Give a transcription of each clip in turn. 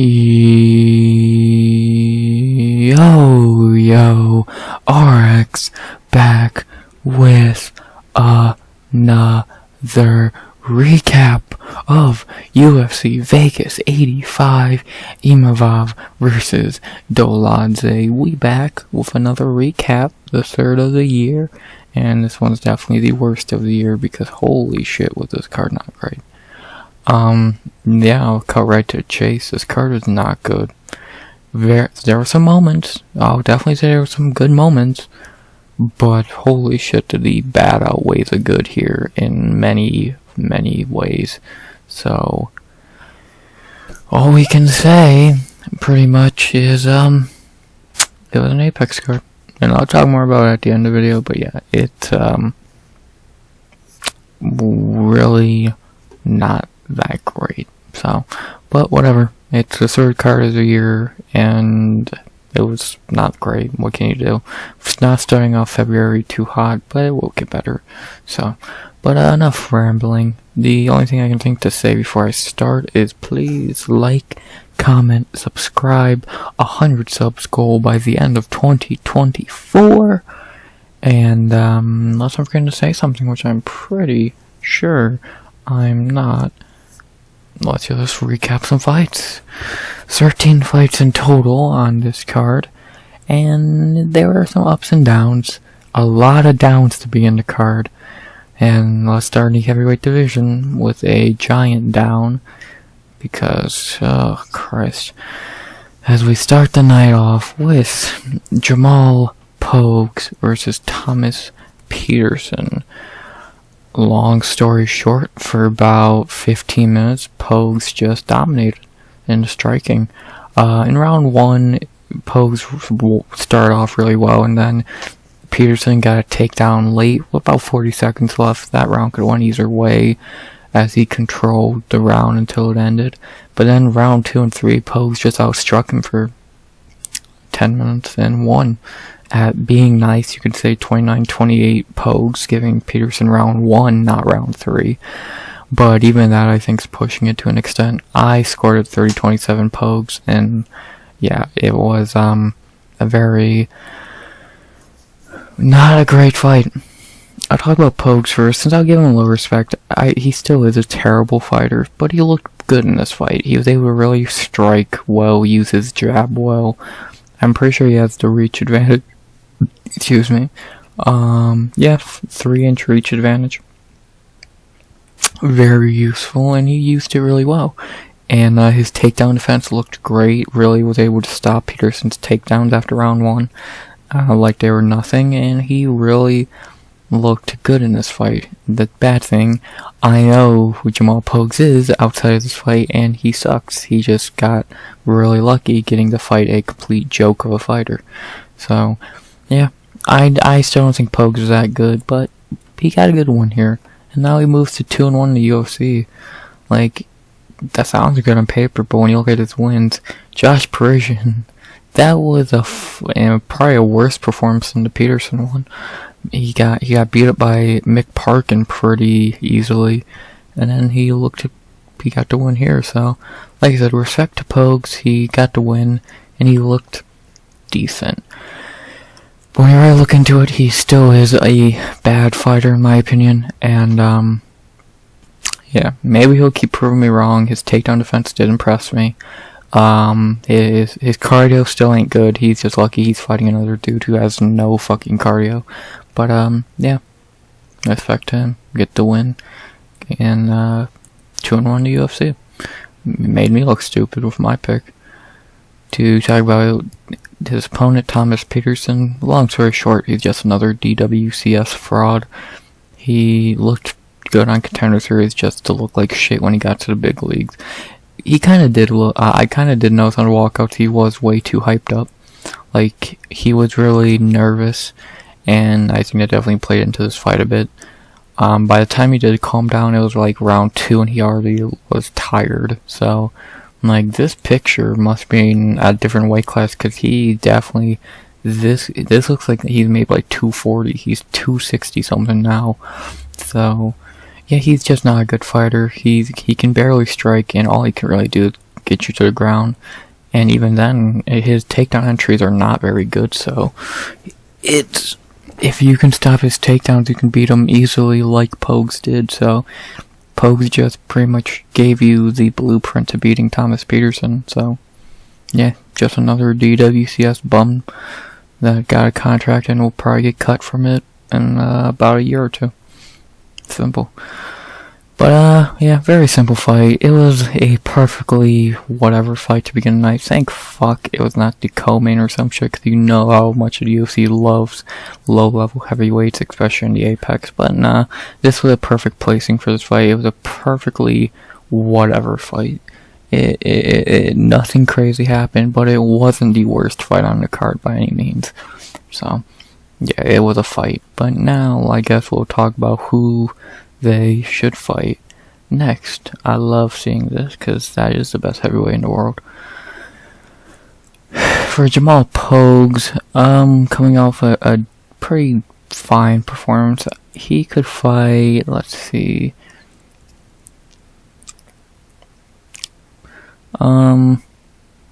Yo, RX back with another recap of UFC Vegas 85, Imavov versus Doladze. We back with another recap, the third of the year, and this one's definitely the worst of the year because holy shit was this card not great. Yeah, I'll cut right to the chase. This card is not good. There were some moments. I'll definitely say there were some good moments. But holy shit, did the bad outweigh the good here in many, many ways. So, all we can say, pretty much, is, it was an Apex card. And I'll talk more about it at the end of the video, but yeah, it's, really not that great. So, but whatever. It's the third card of the year, and it was not great. What can you do? It's not starting off February too hot, but it will get better. So, but enough rambling. The only thing I can think to say before I start is please like, comment, subscribe. 100 subs goal by the end of 2024. And unless I'm going to say something, which I'm pretty sure I'm not. Let's just recap some fights. 13 fights in total on this card, and there were some ups and downs. A lot of downs to begin the card. And let's start in the heavyweight division with a giant down, because, oh Christ. As we start the night off with Jamal Pogues versus Thomas Petersen. Long story short, for about 15 minutes, Pogues just dominated in the striking. In round 1, Pogues started off really well, and then Petersen got a takedown late with about 40 seconds left. That round could have went either way as he controlled the round until it ended. But then round 2 and 3, Pogues just outstruck him for 10 minutes and won. At being nice, you could say 29-28 Pogues, giving Petersen round 1, not round 3. But even that, I think, is pushing it to an extent. I scored at 30-27 Pogues, and yeah, it was a very not a great fight. I'll talk about Pogues first, since I'll give him a little respect. He still is a terrible fighter, but he looked good in this fight. He was able to really strike well, use his jab well. I'm pretty sure he has the reach advantage. Excuse me. Yeah, 3-inch reach advantage. Very useful, and he used it really well. And his takedown defense looked great. Really was able to stop Petersen's takedowns after round 1, like they were nothing. And he really looked good in this fight. The bad thing, I know who Jamal Pogues is outside of this fight, and he sucks. He just got really lucky getting to fight a complete joke of a fighter. So, yeah, I still don't think Pogues is that good, but he got a good one here. And now he moves to 2-1 in the UFC. Like, that sounds good on paper, but when you look at his wins, Josh Parisian, that was probably a worse performance than the Petersen one. He got beat up by Mick Parkin pretty easily, and then he got the win here. So, like I said, respect to Pogues, he got the win, and he looked decent. But when you really look into it, he still is a bad fighter in my opinion, and yeah, maybe he'll keep proving me wrong. His takedown defense did impress me. His cardio still ain't good. He's just lucky he's fighting another dude who has no fucking cardio. But, yeah. Respect to him. Get the win. And, 2-1 to UFC. Made me look stupid with my pick. To talk about his opponent, Thomas Petersen. Long story short, he's just another DWCS fraud. He looked good on Contender Series just to look like shit when he got to the big leagues. He kind of did, I kind of did notice on the walkouts he was way too hyped up. Like, he was really nervous, and I think that definitely played into this fight a bit. By the time he did calm down, it was like round 2, and he already was tired. So, like, this picture must be in a different weight class, because he definitely, this looks like he's made like 240, he's 260 something now. So, yeah, he's just not a good fighter. He can barely strike, and all he can really do is get you to the ground. And even then, his takedown entries are not very good, so if you can stop his takedowns, you can beat him easily like Pogues did. So Pogues just pretty much gave you the blueprint to beating Thomas Petersen. So yeah, just another DWCS bum that got a contract and will probably get cut from it in about a year or two. Simple. But yeah, very simple fight. It was a perfectly whatever fight to begin the night. Thank fuck it was not the co-main or some shit, because you know how much the UFC loves low-level heavyweights, especially in the Apex. But nah, this was a perfect placing for this fight. It was a perfectly whatever fight. Nothing crazy happened, but it wasn't the worst fight on the card by any means. So yeah, it was a fight. But now I guess we'll talk about who they should fight next. I love seeing this because that is the best heavyweight in the world. For Jamal Pogues, coming off a pretty fine performance, he could fight, let's see,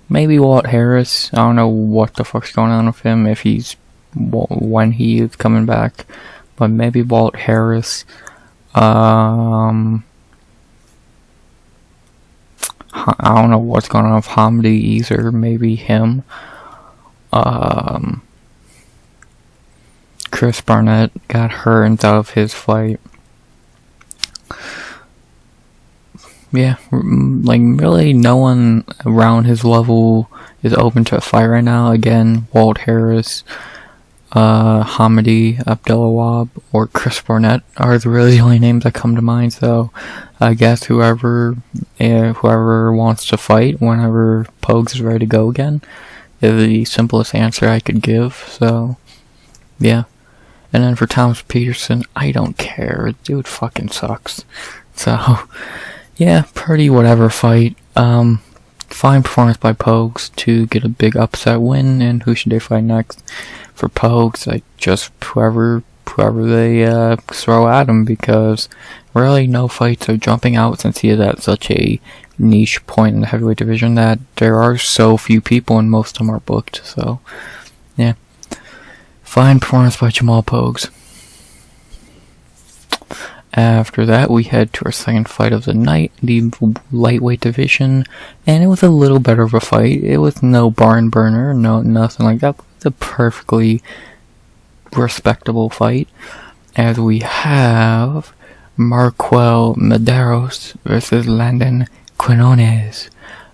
maybe Walt Harris. I don't know what the fuck's going on with him, when he is coming back, but maybe Walt Harris. I don't know what's going on with Hamdi either. Maybe him. Chris Barnett got hurt out of his fight. Yeah, like really no one around his level is open to a fight right now. Again, Walt Harris, Hamdi Abdelawab, or Chris Barnett are really the only names that come to mind. So I guess whoever wants to fight whenever Pogues is ready to go again is the simplest answer I could give. So yeah. And then for Thomas Petersen, I don't care. Dude fucking sucks. So yeah, pretty whatever fight. Fine performance by Pogues to get a big upset win. And who should they fight next? For Pogues, like just whoever they throw at him, because really no fights are jumping out since he is at such a niche point in the heavyweight division that there are so few people and most of them are booked. So yeah, fine performance by Jamal Pogues. After that, we head to our second fight of the night, the lightweight division, and it was a little better of a fight. It was no barn burner, nothing like that. It was a perfectly respectable fight, as we have MarQuel Mederos versus Landon Quiñones.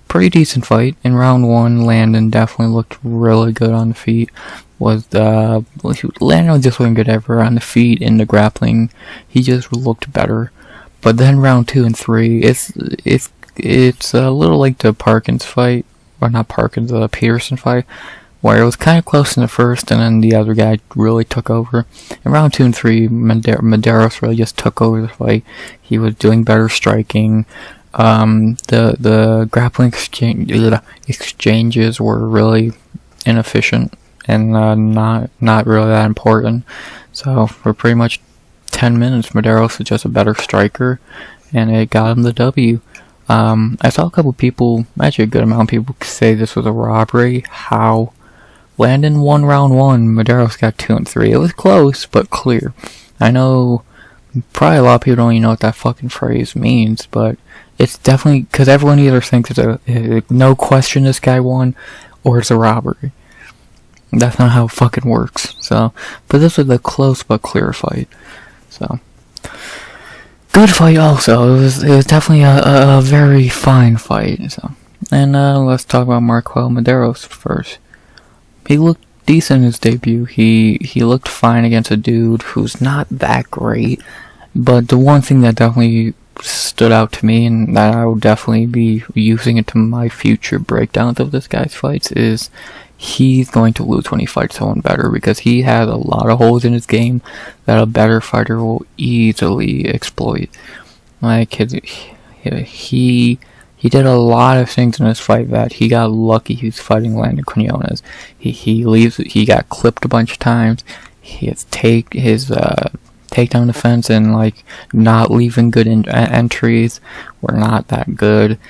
Pretty decent fight. In round one, Landon definitely looked really good on the feet. Landon just wasn't good ever on the feet. In the grappling, he just looked better. But then round 2 and 3, it's a little like the Parkins fight, or not Parkins, the Petersen fight, where it was kind of close in the first, and then the other guy really took over. In round 2 and 3, Mederos really just took over the fight. He was doing better striking. The grappling exchanges were really inefficient and not really that important. So for pretty much 10 minutes, Mederos was just a better striker, and it got him the W. I saw a couple people, actually a good amount of people, say this was a robbery. How? Landon won round 1, Mederos got 2 and 3. It was close, but clear. I know probably a lot of people don't even know what that fucking phrase means, but it's definitely, because everyone either thinks it's no question this guy won, or it's a robbery. That's not how it fucking works. So, but this was a close but clear fight. So, good fight also. It was definitely a very fine fight. So, and let's talk about MarQuel Mederos first. He looked decent in his debut. He looked fine against a dude who's not that great. But the one thing that definitely stood out to me, and that I will definitely be using into my future breakdowns of this guy's fights, is he's going to lose when he fights someone better, because he has a lot of holes in his game that a better fighter will easily exploit. Like he did a lot of things in this fight that he got lucky he was fighting Landon Quiñones. He got clipped a bunch of times. His takedown defense and like not leaving good entries were not that good.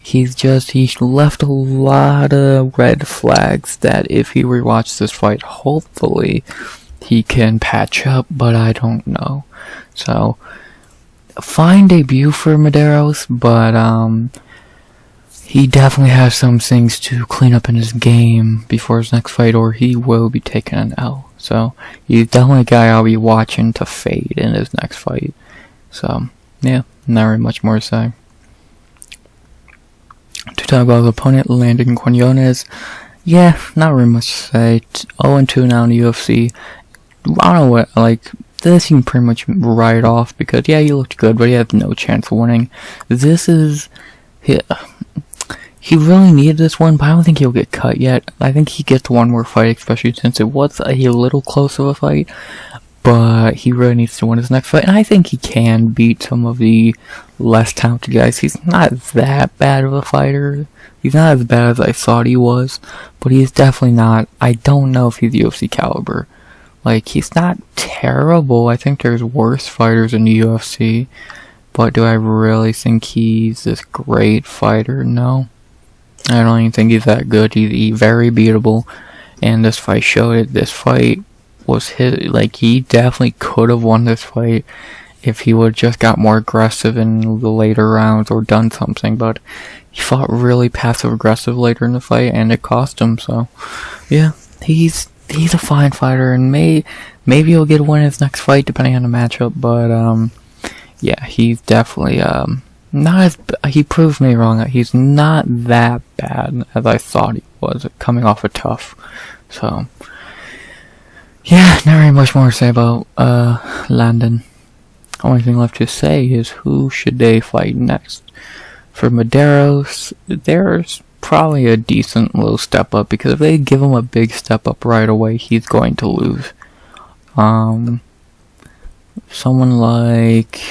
He's left a lot of red flags that if he rewatches this fight, hopefully he can patch up, but I don't know. So, fine debut for Mederos, but he definitely has some things to clean up in his game before his next fight, or he will be taking an L. So, he's definitely a guy I'll be watching to fade in his next fight. So, yeah, not really much more to say. To talk about the opponent, Landon Quiñones, yeah, not really much to say. 0-2 now in the UFC. I don't know what, like, this you can pretty much write off because, yeah, he looked good, but he had no chance of winning. This is, he really needed this one, but I don't think he'll get cut yet. I think he gets one more fight, especially since it was a little close of a fight, but he really needs to win his next fight, and I think he can beat some of the less talented guys. He's not that bad of a fighter. He's not as bad as I thought he was, but he's definitely not, I don't know if he's UFC caliber. Like, he's not terrible. I think there's worse fighters in the UFC, but do I really think he's this great fighter? No. I don't even think he's that good. He's very beatable, and this fight showed it. This fight was his, like, he definitely could have won this fight if he would just got more aggressive in the later rounds or done something, but he fought really passive aggressive later in the fight and it cost him. So yeah, he's a fine fighter, and maybe he'll get a win in his next fight depending on the matchup, but yeah, he's definitely not as, he proved me wrong that he's not that bad as I thought he was coming off a tough. So yeah, not really much more to say about Landon. Only thing left to say is who should they fight next. For Mederos, there's probably a decent little step up, because if they give him a big step up right away, he's going to lose. Someone like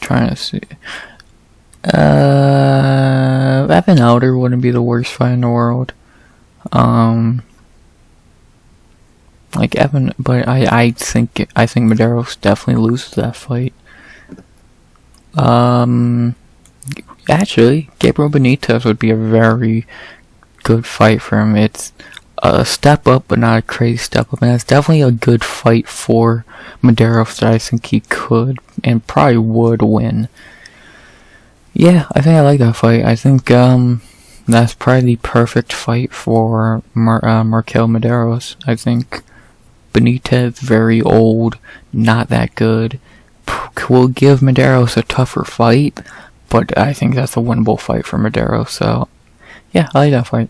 trying to see. Evan Elder wouldn't be the worst fight in the world. Like Evan, but I think Mederos definitely loses that fight. Actually, Gabriel Benitez would be a very good fight for him. It's a step up, but not a crazy step up, and it's definitely a good fight for Mederos that I think he could and probably would win. Yeah, I think I like that fight. I think that's probably the perfect fight for MarQuel Mederos. I think Benitez, very old, not that good, will give Mederos a tougher fight, but I think that's a winnable fight for Mederos. So yeah, I like that fight.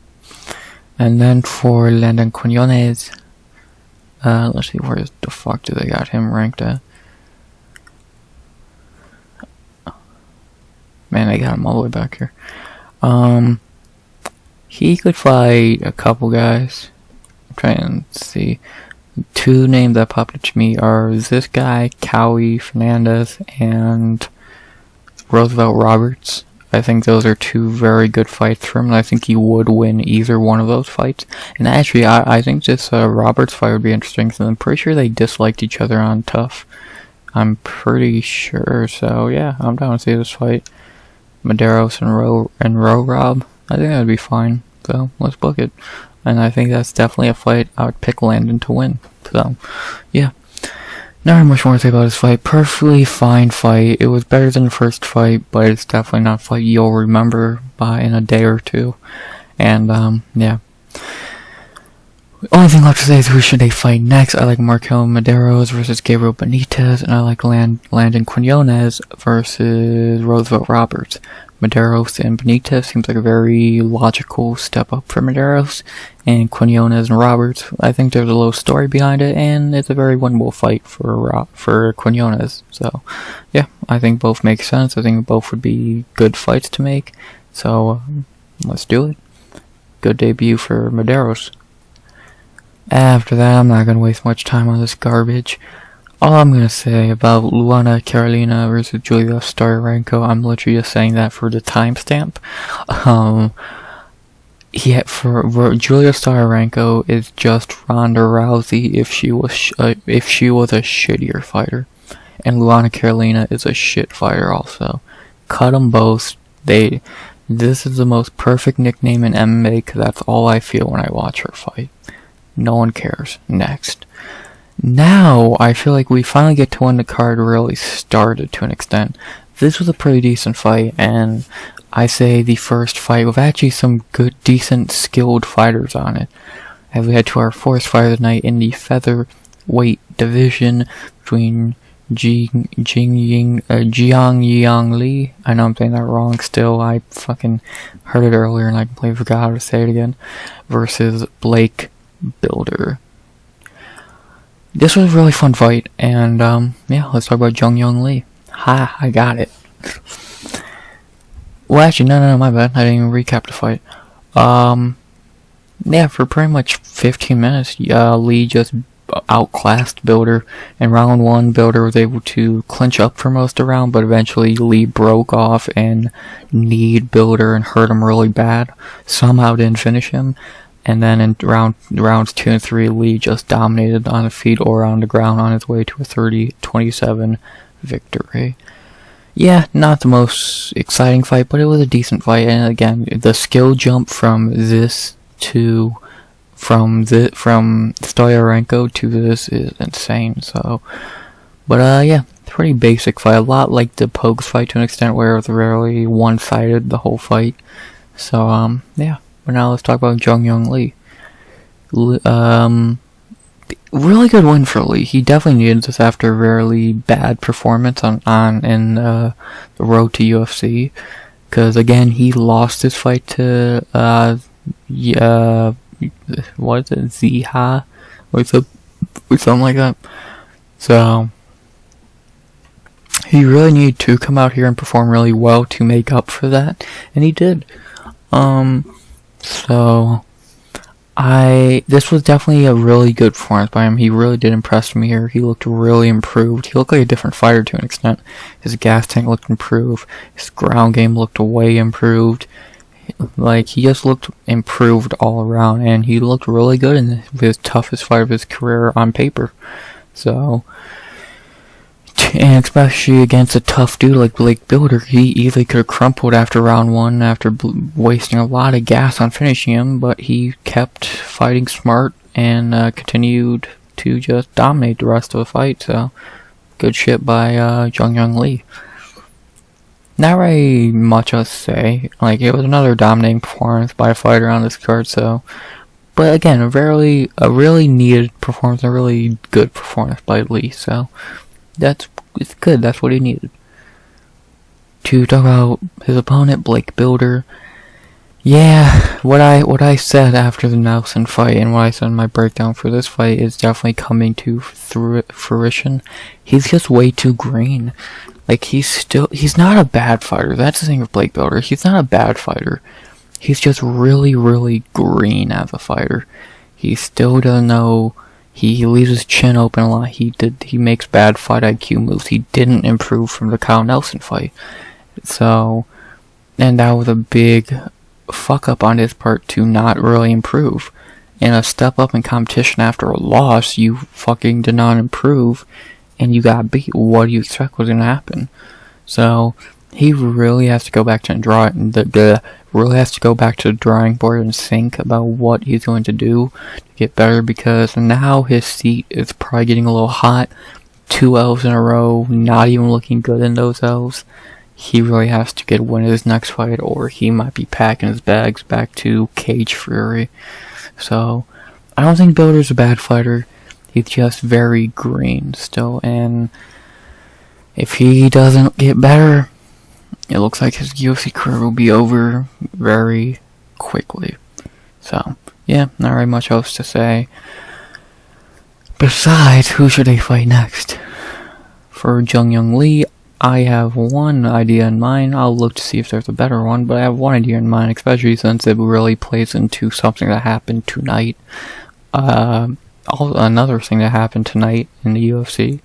And then for Landon Quiñones, let's see, where the fuck do they got him ranked at? Man, they got him all the way back here. He could fight a couple guys. I'm trying to see. Two names that popped up to me are this guy, Cowie Fernandez, and Roosevelt Roberts. I think those are two very good fights for him, and I think he would win either one of those fights. And actually, I think this Roberts fight would be interesting, because I'm pretty sure they disliked each other on Tough. I'm pretty sure, so yeah, I'm down to see this fight. Mederos and Rob, I think that would be fine, so let's book it. And I think that's definitely a fight I would pick Landon to win. So, yeah. Not really much more to say about this fight. Perfectly fine fight. It was better than the first fight, but it's definitely not a fight you'll remember in a day or two. And, yeah. Only thing left to say is who should they fight next. I like MarQuel Mederos versus Gabriel Benitez, and I like Landon Quiñones versus Roosevelt Roberts. Mederos and Benitez seems like a very logical step up for Mederos, and Quiñones and Roberts, I think there's a little story behind it, and it's a very winnable fight for Quiñones. So, yeah, I think both make sense. I think both would be good fights to make. So, let's do it. Good debut for Mederos. After that, I'm not going to waste much time on this garbage. All I'm going to say about Luana Carolina versus Julija Stoliarenko, I'm literally just saying that for the timestamp. Yeah, for Julia Stoliarenko is just Ronda Rousey if she was a shittier fighter, and Luana Carolina is a shit fighter also. Cut them both. This is the most perfect nickname in MMA because that's all I feel when I watch her fight. No one cares. Next. Now I feel like we finally get to when the card really started to an extent. This was a pretty decent fight, and I say the first fight with actually some good, decent, skilled fighters on it. As we head to our fourth fight of the night in the featherweight division between Jeong Lee. I know I'm saying that wrong still. I fucking heard it earlier and I completely forgot how to say it again. Versus Blake Bilder. This was a really fun fight, and yeah, let's talk about Jeong Lee. Ha, I got it. Well, actually, no, my bad. I didn't even recap the fight. Yeah, for pretty much 15 minutes, Lee just outclassed Bilder. In round 1, Bilder was able to clinch up for most of the round, but eventually Lee broke off and kneed Bilder and hurt him really bad. Somehow didn't finish him. And then in rounds 2 and 3, Lee just dominated on the feet or on the ground on his way to a 30-27 victory. Yeah, not the most exciting fight, but it was a decent fight. And again, the skill jump from Stoliarenko to this is insane. So, but yeah, pretty basic fight. A lot like the Pogues fight to an extent, where it was rarely one-sided the whole fight. So yeah. But now let's talk about Jeong Lee. Really good win for Lee. He definitely needed this after a really bad performance in the road to UFC. Because again, he lost his fight to what is it, Ziha, or something like that. So he really needed to come out here and perform really well to make up for that, and he did. So this was definitely a really good performance by him. He really did impress me here. He looked really improved. He looked like a different fighter to an extent. His gas tank looked improved. His ground game looked way improved. Like, he just looked improved all around, and he looked really good in his toughest fight of his career on paper. So, and especially against a tough dude like Blake Bilder, he easily could have crumpled after round 1 after wasting a lot of gas on finishing him, but he kept fighting smart and continued to just dominate the rest of the fight. So, good shit by Jeong Lee. Not very much else to say. Like, it was another dominating performance by a fighter on this card. So, but again, a really needed performance, a really good performance by Lee. So, it's good. That's what he needed. To talk about his opponent, Blake Bilder. Yeah, what I said after the Nelson fight and what I said in my breakdown for this fight is definitely coming to fruition. He's just way too green. Like, he's not a bad fighter. That's the thing with Blake Bilder. He's not a bad fighter. He's just really, really green as a fighter. He still doesn't know. He leaves his chin open a lot. He makes bad fight IQ moves. He didn't improve from the Kyle Nelson fight. So, and that was a big fuck up on his part to not really improve. And a step up in competition after a loss, you fucking did not improve, and you got beat. What do you expect was going to happen? So, he really has to go back to the drawing board and think about what he's going to do to get better, because now his seat is probably getting a little hot. 2 L's in a row, not even looking good in those L's. He really has to win his next fight, or he might be packing his bags back to Cage Fury. So, I don't think Bilder's a bad fighter. He's just very green still, and if he doesn't get better, it looks like his UFC career will be over very quickly. So, yeah, not very much else to say. Besides, who should they fight next? For Jeong Lee, I have one idea in mind. I'll look to see if there's a better one, but I have one idea in mind, especially since it really plays into something that happened tonight. Another thing that happened tonight in the UFC,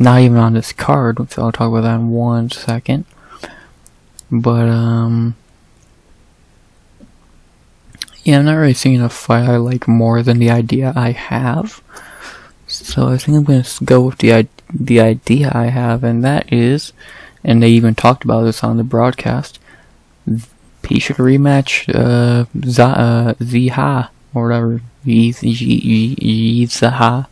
not even on this card, so I'll talk about that in 1 second. But, Yeah, I'm not really seeing a fight I like more than the idea I have. So I think I'm going to go with the idea I have, and that is, and they even talked about this on the broadcast, he should rematch Ziha, or whatever, Ziha.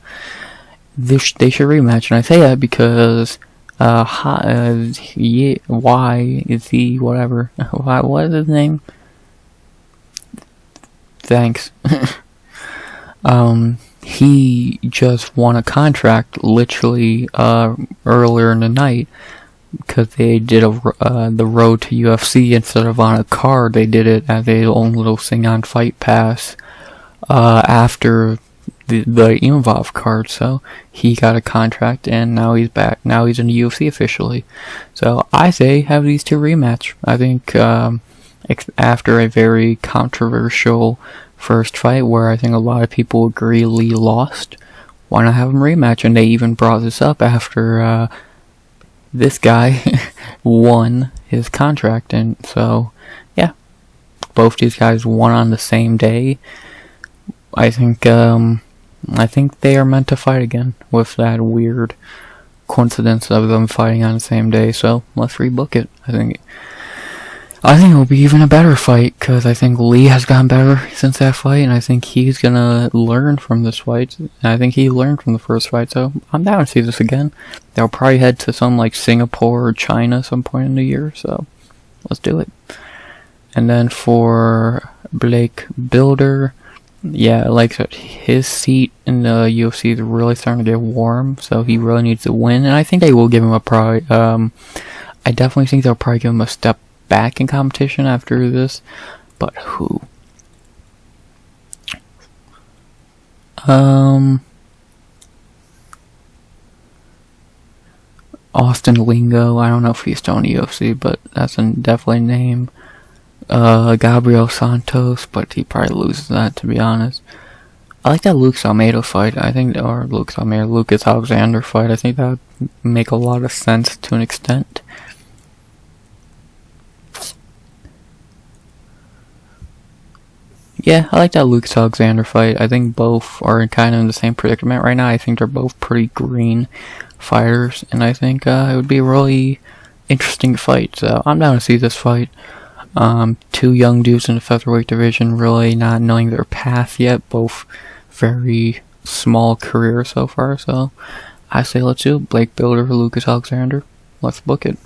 They should rematch, and I say that because Y is he whatever? What is his name? Thanks. He just won a contract literally earlier in the night because they did the road to UFC instead of on a card. They did it as a own little thing on Fight Pass after the Imvov card. So he got a contract and now he's back. Now he's in the UFC officially. So I say have these two rematch. I think after a very controversial first fight where I think a lot of people agree Lee lost, why not have him rematch? And they even brought this up after this guy won his contract, and so yeah, both these guys won on the same day. I think they are meant to fight again with that weird coincidence of them fighting on the same day. So let's rebook it. I think it will be even a better fight, because I think Lee has gotten better since that fight, and I think he's gonna learn from this fight. And I think he learned from the first fight, so I'm down to see this again. They'll probably head to some like Singapore or China some point in the year, so let's do it. And then for Blake Bilder, yeah, like I said, his seat in the UFC is really starting to get warm, so he really needs to win, and I think they will give him a I definitely think they'll probably give him a step back in competition after this, but who? Austin Lingo, I don't know if he's still in the UFC, but that's definitely a name. Gabriel Santos, but he probably loses that, to be honest. I like that Lucas Almeida fight, Lucas Alexander fight. I think that would make a lot of sense to an extent. Yeah, I like that Lucas Alexander fight. I think both are kind of in the same predicament right now. I think they're both pretty green fighters, and I think it would be a really interesting fight. So I'm down to see this fight. Two young dudes in the featherweight division, really not knowing their path yet. Both very small careers so far. So I say let's do Blake Bilder, Lucas Alexander. Let's book it.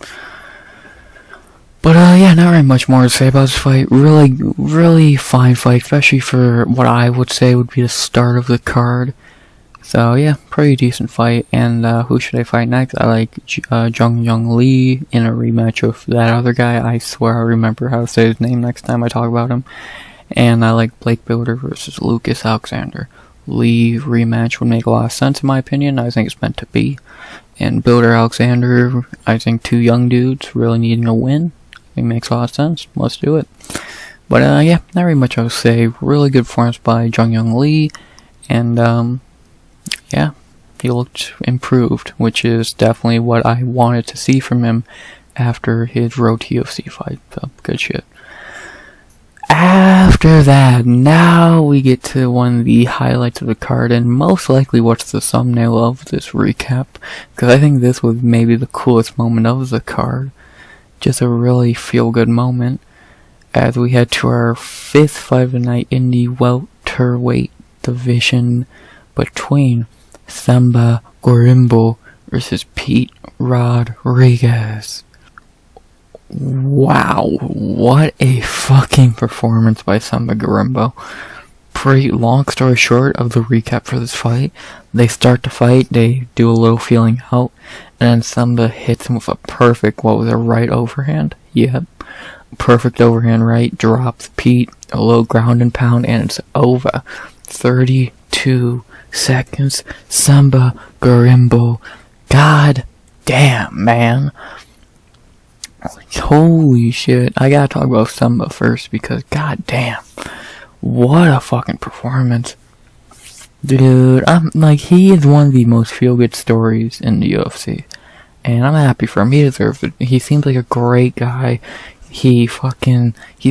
But yeah, not very much more to say about this fight. Really, really fine fight, especially for what I would say would be the start of the card. So yeah, pretty decent fight. And who should I fight next? I like Jeong Lee in a rematch with that other guy. I swear I remember how to say his name next time I talk about him. And I like Blake Bilder versus Lucas Alexander. Lee rematch would make a lot of sense in my opinion. I think it's meant to be. And Bilder Alexander, I think two young dudes really needing a win. It makes a lot of sense. Let's do it. But yeah, not very much I would say. Really good performance by Jeong Lee, and yeah, he looked improved, which is definitely what I wanted to see from him after his road to UFC fight. So good shit. After that, now we get to one of the highlights of the card, and most likely what's the thumbnail of this recap, because I think this was maybe the coolest moment of the card. Just a really feel-good moment as we head to our fifth fight of the night in the welterweight division between Themba Gorimbo versus Pete Rodriguez. Wow, what a fucking performance by Themba Gorimbo. Pretty long story short of the recap for this fight, they start the fight, they do a little feeling out, and then Themba hits him with a perfect, what was a right overhand? Yep. Perfect overhand right, drops Pete, a little ground and pound, and it's over. 32 seconds, Themba Gorimbo. God damn, man. Holy shit. I gotta talk about Themba first because god damn. What a fucking performance. Dude, he is one of the most feel-good stories in the UFC. And I'm happy for him. He deserves it. He seems like a great guy. He's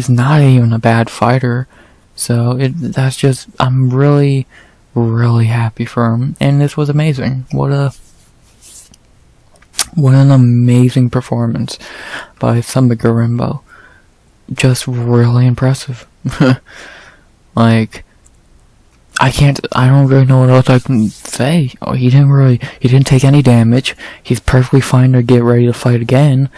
not even a bad fighter. So that's just, I'm really, really happy for him, and this was amazing. What an amazing performance by Themba Gorimbo. Just really impressive. Like, I don't really know what else I can say. Oh, he didn't take any damage. He's perfectly fine to get ready to fight again.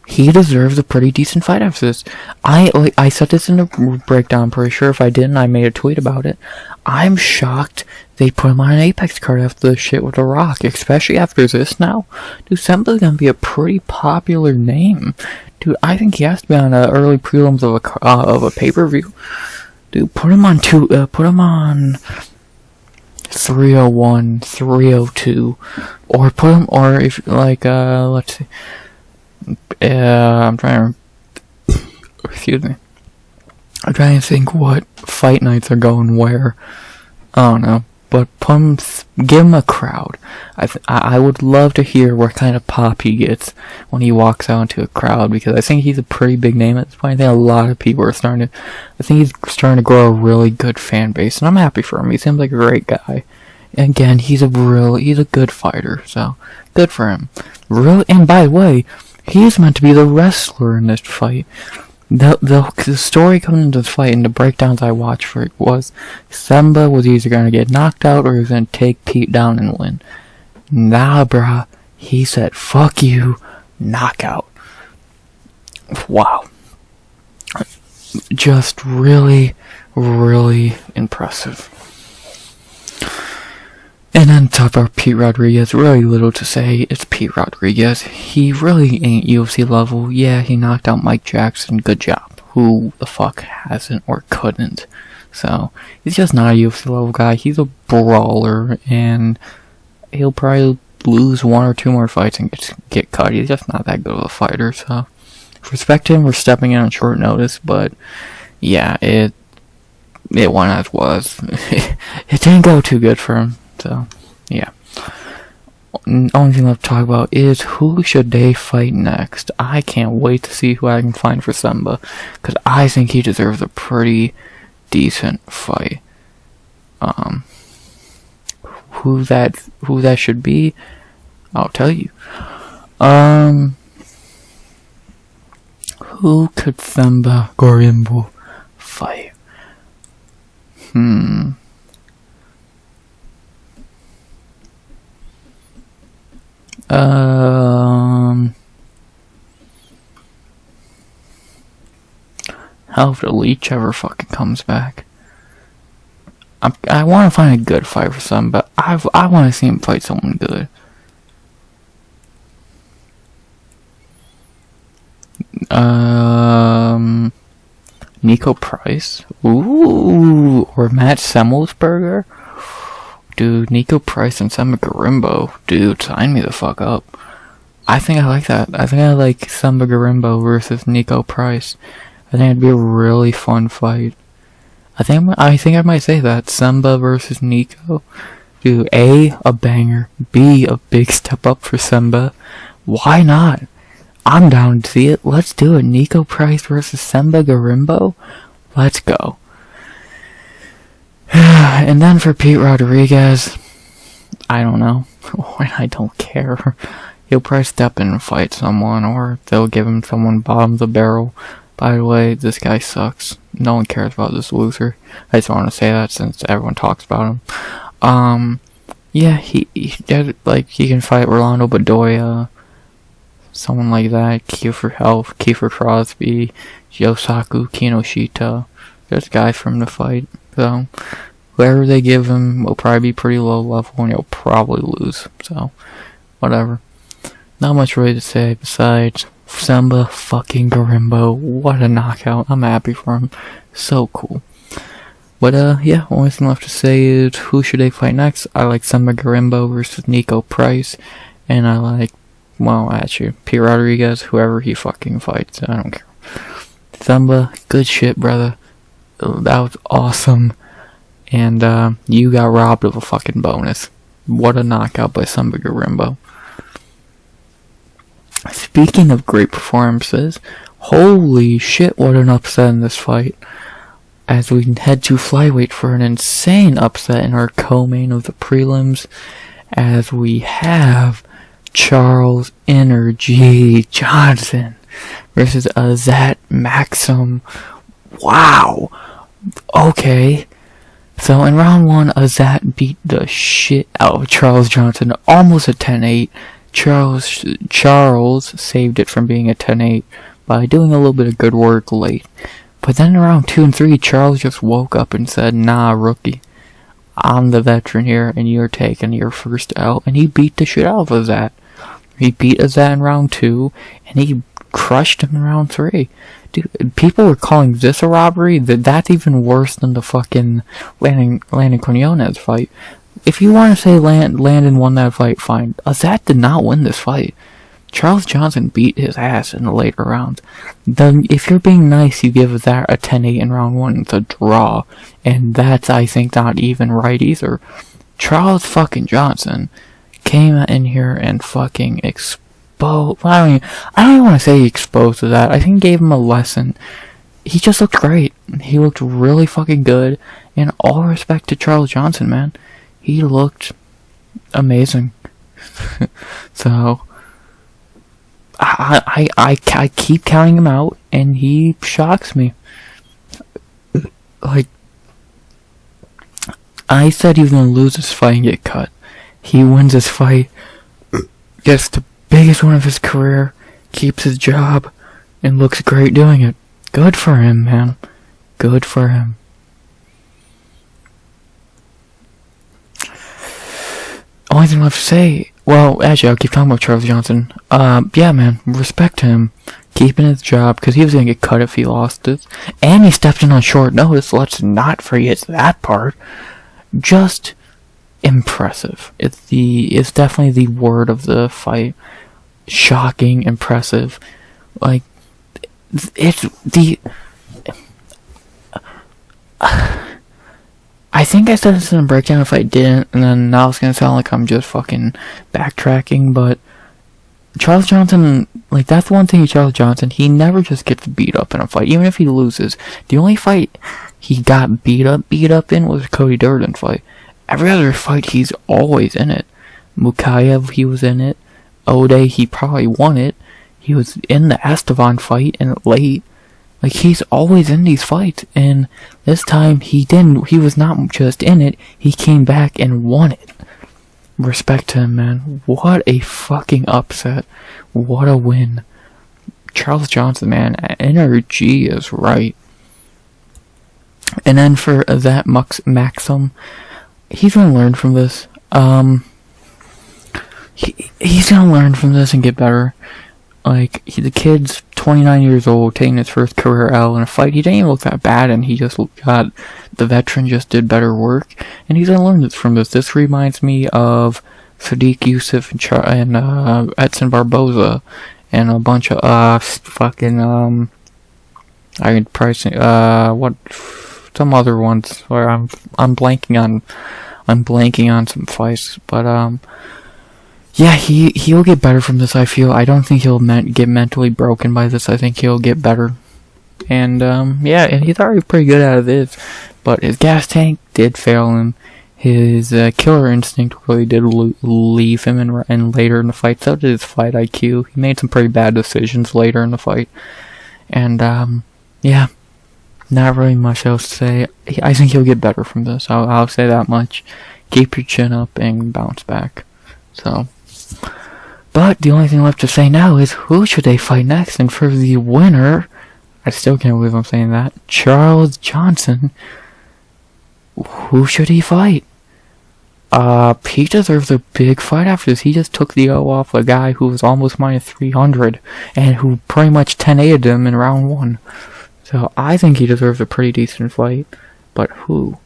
He deserves a pretty decent fight after this. I said this in the breakdown, I'm pretty sure. If I didn't, I made a tweet about it. I'm shocked they put him on an Apex card after the shit with The Rock, especially after this now. Dude, Themba's gonna be a pretty popular name. Dude, I think he has to be on early prelims of a pay-per-view. Dude, put him on 301, 302, or put him, or if, like, let's see. I'm trying to, excuse me. I'm trying to think what fight nights are going where. I don't know. But give him a crowd. I would love to hear what kind of pop he gets when he walks out into a crowd, because I think he's a pretty big name at this point. I think a lot of people are I think he's starting to grow a really good fan base, and I'm happy for him. He seems like a great guy. And again, he's a good fighter, so good for him. Really, and by the way, he's meant to be the wrestler in this fight. The story coming into the fight and the breakdowns I watched for it was Themba was either going to get knocked out or he was going to take Pete down and win. Nah, bruh. He said, fuck you, knockout. Wow. Just really, really impressive. And then talk about Pete Rodriguez, really little to say. It's Pete Rodriguez. He really ain't UFC level. Yeah, he knocked out Mike Jackson, good job. Who the fuck hasn't or couldn't? So, he's just not a UFC level guy. He's a brawler, and he'll probably lose one or two more fights and get cut. He's just not that good of a fighter, so respect him for stepping in on short notice, but yeah, it went as was. It didn't go too good for him. So, yeah. Only thing left to talk about is who should they fight next. I can't wait to see who I can find for Themba, because I think he deserves a pretty decent fight. Who that should be, I'll tell you. Who could Themba Gorimbo fight? Hell, if the Leech ever fucking comes back. I want to find a good fight for some, but I want to see him fight someone good. Nico Price? Ooh, or Matt Semmelsberger? Dude, Nico Price and Themba Gorimbo. Dude, sign me the fuck up. I think I like that. I think I like Themba Gorimbo versus Nico Price. I think it'd be a really fun fight. I think I might say that. Themba versus Nico. Dude, A, a banger. B, a big step up for Themba. Why not? I'm down to see it. Let's do it. Nico Price versus Themba Gorimbo. Let's go. And then for Pete Rodriguez, I don't know. I don't care. He'll probably step in and fight someone, or they'll give him someone bottom of the barrel. By the way, this guy sucks. No one cares about this loser. I just want to say that since everyone talks about him. Yeah, he can fight Rolando Bedoya, someone like that. Kiefer Crosby, Yosaku Kinoshita. There's guys for him to fight. So, whoever they give him will probably be pretty low level and he'll probably lose. So, whatever. Not much really to say besides Themba fucking Gorimbo. What a knockout. I'm happy for him. So cool. But, yeah, only thing left to say is who should they fight next? I like Themba Gorimbo versus Nico Price. And I like, well, actually, Pete Rodriguez, whoever he fucking fights. I don't care. Themba, good shit, brother. That was awesome. And, you got robbed of a fucking bonus. What a knockout by Themba Gorimbo. Speaking of great performances, holy shit, what an upset in this fight. as we head to flyweight for an insane upset in our co-main of the prelims, as we have Charles Energy Johnson versus Azat Maksum. Wow. Okay. So in round 1, Azat beat the shit out of Charles Johnson, almost a 10-8. Charles saved it from being a 10-8 by doing a little bit of good work late. But then in round 2 and 3, Charles just woke up and said, "Nah, rookie. I'm the veteran here, and you're taking your first L." And he beat the shit out of Azat. He beat Azat in round 2, and he crushed him in round 3. Dude, people were calling this a robbery. That's even worse than the fucking Landon Quiñones fight. If you want to say Landon won that fight, fine. Azat did not win this fight. Charles Johnson beat his ass in the later rounds. Then, if you're being nice, you give that a 10-8 in round 1. It's a draw. And that's, I think, not even right either. Charles fucking Johnson came in here and fucking exposed. I don't even want to say he exposed to that. I think he gave him a lesson. He just looked great. He looked really fucking good. And all respect to Charles Johnson, man. He looked amazing. So I keep counting him out, and he shocks me. Like, I said he was gonna lose this fight and get cut. He wins this fight, gets the biggest one of his career, keeps his job, and looks great doing it. Good for him, man. Good for him. Only thing left to say, well, actually, I'll keep talking about Charles Johnson. Yeah, man, respect him. Keeping his job, because he was going to get cut if he lost it. And he stepped in on short notice, let's not forget that part. Just impressive. It's definitely the word of the fight. Shocking, impressive. Like, it's the... I think I said this in a breakdown if I didn't, and then now it's gonna sound like I'm just fucking backtracking, but Charles Johnson, like, that's one thing with Charles Johnson, he never just gets beat up in a fight, even if he loses. The only fight he got beat up in was the Cody Durden fight. Every other fight, he's always in it. Mukayev, he was in it. Ode, he probably won it. He was in the Esteban fight, and late. Like, he's always in these fights, and this time he didn't. He was not just in it, he came back and won it. Respect to him, man. What a fucking upset. What a win. Charles Johnson, man, energy is right. And then for that Maksum, he's gonna learn from this. He's gonna learn from this and get better. Like, the kid's 29 years old, taking his first career L in a fight. He didn't even look that bad, and he just got, the veteran just did better work, and he's gonna learn this from this. This reminds me of Sadiq Youssef and Edson Barboza, and a bunch of, fucking, I could probably say, some other ones, where I'm blanking on some fights, but, yeah, he'll get better from this, I feel. I don't think he'll get mentally broken by this. I think he'll get better. And, yeah, and he's already pretty good out of this. But his gas tank did fail him. His killer instinct really did leave him and later in the fight. So did his fight IQ. He made some pretty bad decisions later in the fight. And, yeah, not really much else to say. I think he'll get better from this. I'll say that much. Keep your chin up and bounce back. So... But the only thing left to say now is, who should they fight next? And for the winner, I still can't believe I'm saying that, Charles Johnson, who should he fight? He deserves a big fight after this. He just took the O off a guy who was almost minus 300, and who pretty much 10-8'd him in round 1. So I think he deserves a pretty decent fight. But who?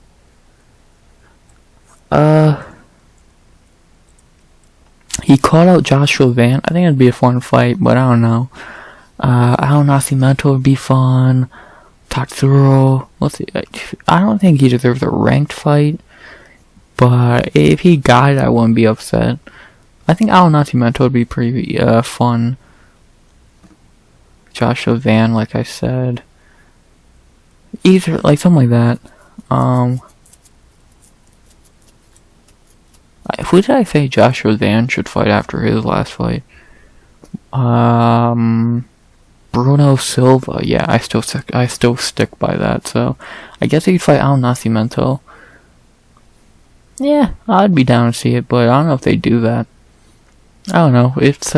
He called out Joshua Van. I think it'd be a fun fight, but I don't know. Al Nascimento would be fun. Tatsuro. Let's see. I don't think he deserves a ranked fight, but if he got it, I wouldn't be upset. I think Al Nascimento would be pretty fun. Joshua Van, like I said. Either, like, something like that. Who did I say Joshua Van should fight after his last fight? Bruno Silva. Yeah, I still stick by that. So I guess he'd fight Al Nascimento. Yeah, I'd be down to see it, but I don't know if they do that. I don't know. It's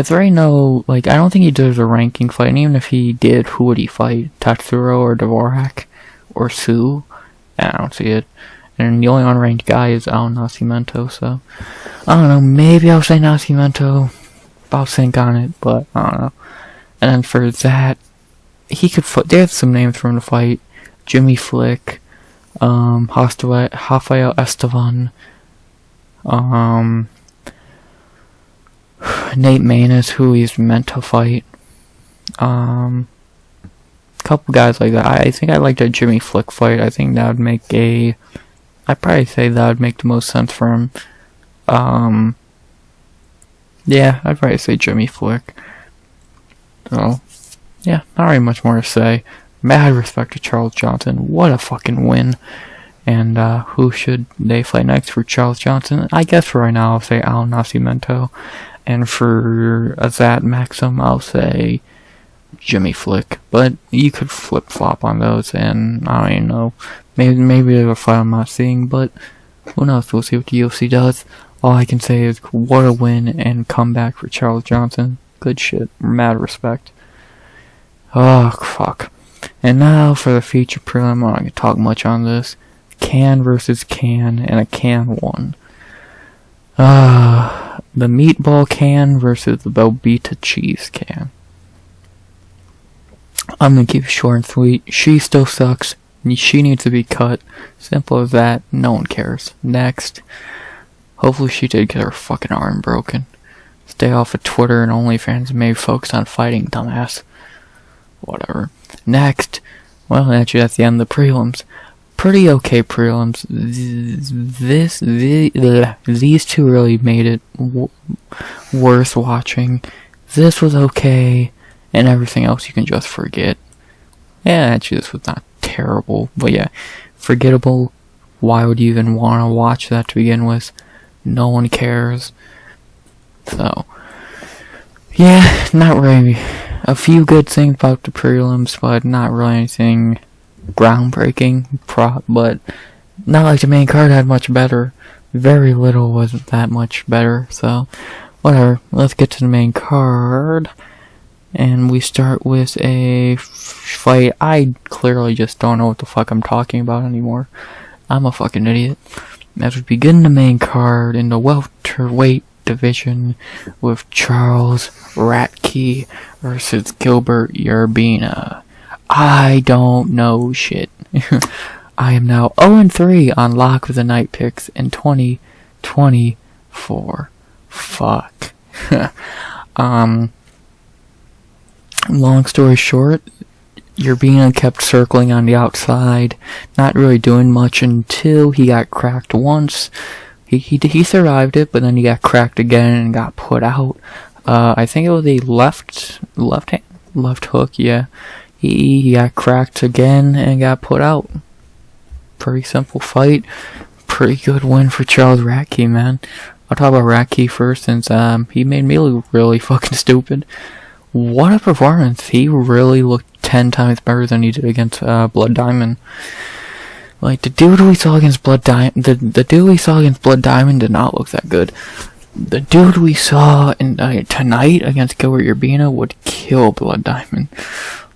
very no, like, I don't think he does a ranking fight, and even if he did, who would he fight? Tatsuro or Dvorak? Or Sue? I don't see it. And the only unranked guy is Al Nascimento, so I don't know, maybe I'll say Nascimento. I'll think on it, but I don't know. And then for that, he could fight. They have some names for him to fight. Jimmy Flick, Rafael Estevan, Nate Maness, who he's meant to fight. Couple guys like that. I think I like that Jimmy Flick fight. I think that would make I'd probably say that would make the most sense for him. Yeah, I'd probably say Jimmy Flick. So, yeah, not really much more to say. Mad respect to Charles Johnson. What a fucking win. And who should they fight next for Charles Johnson? I guess for right now I'll say Al Nascimento. And for Azat Maksum, I'll say Jimmy Flick. But you could flip-flop on those, and I don't even know. Maybe there's a fight I'm not seeing, but who knows? We'll see what the UFC does. All I can say is, what a win and comeback for Charles Johnson. Good shit. Mad respect. Oh, fuck. And now for the feature prelim. I'm not going to talk much on this. Can versus Can, and a Can won. The meatball Can versus the Belbiţă cheese Can. I'm going to keep it short and sweet. She still sucks. She needs to be cut. Simple as that. No one cares. Next. Hopefully she did get her fucking arm broken. Stay off of Twitter and OnlyFans and maybe focus on fighting, dumbass. Whatever. Next. Well, actually, that's the end of the prelims. Pretty okay prelims. These two really made it worth watching. This was okay, and everything else you can just forget. Yeah, actually, this was not terrible, but yeah, forgettable. Why would you even want to watch that to begin with? No one cares. So, yeah, not really. A few good things about the prelims, but not really anything groundbreaking. But not like the main card had much better. Very little wasn't that much better. So, whatever. Let's get to the main card. And we start with a fight. I clearly just don't know what the fuck I'm talking about anymore. I'm a fucking idiot. As we begin the main card in the welterweight division with Charles Radtke versus Gilbert Urbina. I don't know shit. I am now 0-3 on Lock of the Night picks in 2024. Fuck. Long story short, Urbina kept circling on the outside, not really doing much until he got cracked once. He survived it, but then he got cracked again and got put out. I think it was a left hook, yeah. He got cracked again and got put out. Pretty simple fight. Pretty good win for Charles Radtke, man. I'll talk about Radtke first, since he made me look really fucking stupid. What a performance. He really looked 10 times better than he did against Blood Diamond. Like, the dude we saw against Blood Diamond, the dude we saw against Blood Diamond did not look that good. The dude we saw in tonight against Gilbert Urbina would kill Blood Diamond.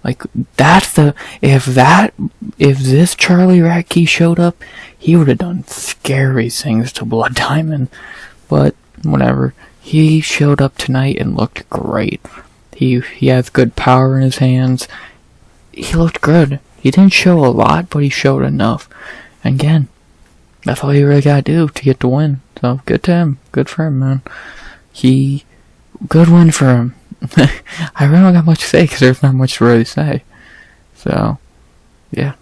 Like, that's the, if this Charlie Radtke showed up, he would have done scary things to Blood Diamond. But, whatever. He showed up tonight and looked great. He has good power in his hands. He looked good. He didn't show a lot, but he showed enough. And again, that's all you really gotta do to get the win. So, good to him. Good for him, man. Good win for him. I really don't got much to say, because there's not much to really say. So, yeah.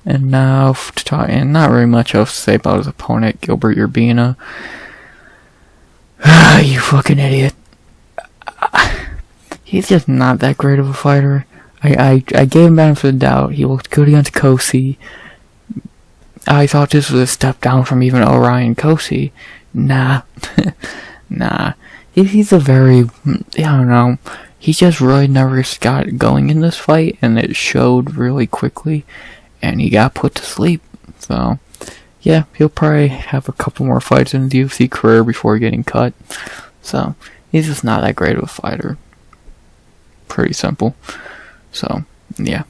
And now, to talk, and not really much else to say about his opponent, Gilbert Urbina. You fucking idiot. He's just not that great of a fighter. I gave him benefit of the doubt. He looked good against Kosi. I thought this was a step down from even Orion Kosi. Nah. Nah. He's a very, I don't know, he just really never got going in this fight, and it showed really quickly, and he got put to sleep. So, yeah, he'll probably have a couple more fights in his UFC career before getting cut. So, he's just not that great of a fighter. Pretty simple. So, yeah.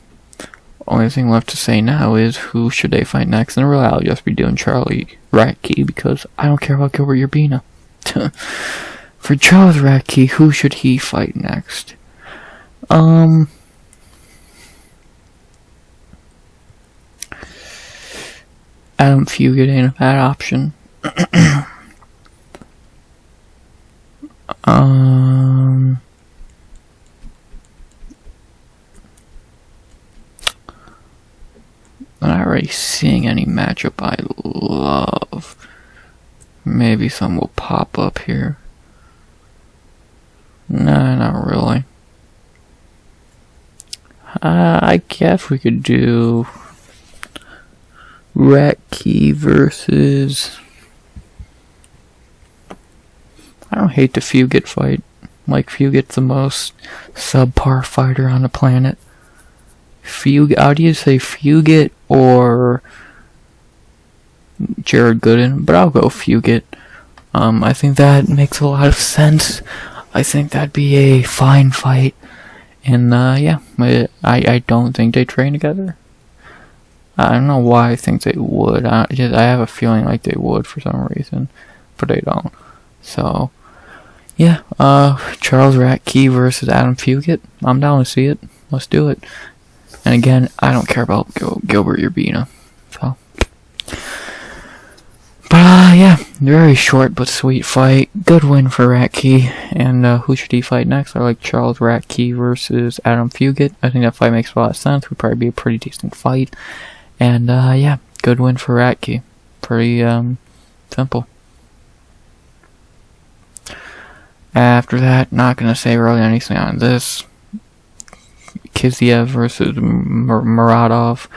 Only thing left to say now is who should they fight next, and really I'll just be doing Charlie Radtke, because I don't care about Gilbert Urbina. For Charles Radtke, who should he fight next? Adam Fugit ain't a bad option. I'm not really seeing any matchup I love. Maybe some will pop up here. Nah, not really. I guess we could do Radtke versus... I don't hate the Fugit fight. Like, Fugit's the most subpar fighter on the planet. How do you say Fugit or Jared Gooden? But I'll go Fugit. I think that makes a lot of sense. I think that'd be a fine fight. And, yeah, I don't think they train together. I don't know why I think they would. I have a feeling like they would for some reason. But they don't. So, yeah, Charles Radtke versus Adam Fugit. I'm down to see it. Let's do it. And again, I don't care about Gilbert Urbina. So. But, yeah, very short but sweet fight. Good win for Radtke. And who should he fight next? I like Charles Radtke versus Adam Fugit. I think that fight makes a lot of sense. Would probably be a pretty decent fight. And, yeah, good win for Radtke. Pretty, simple. After that, not gonna say really anything on this. Khizriev versus Muradov.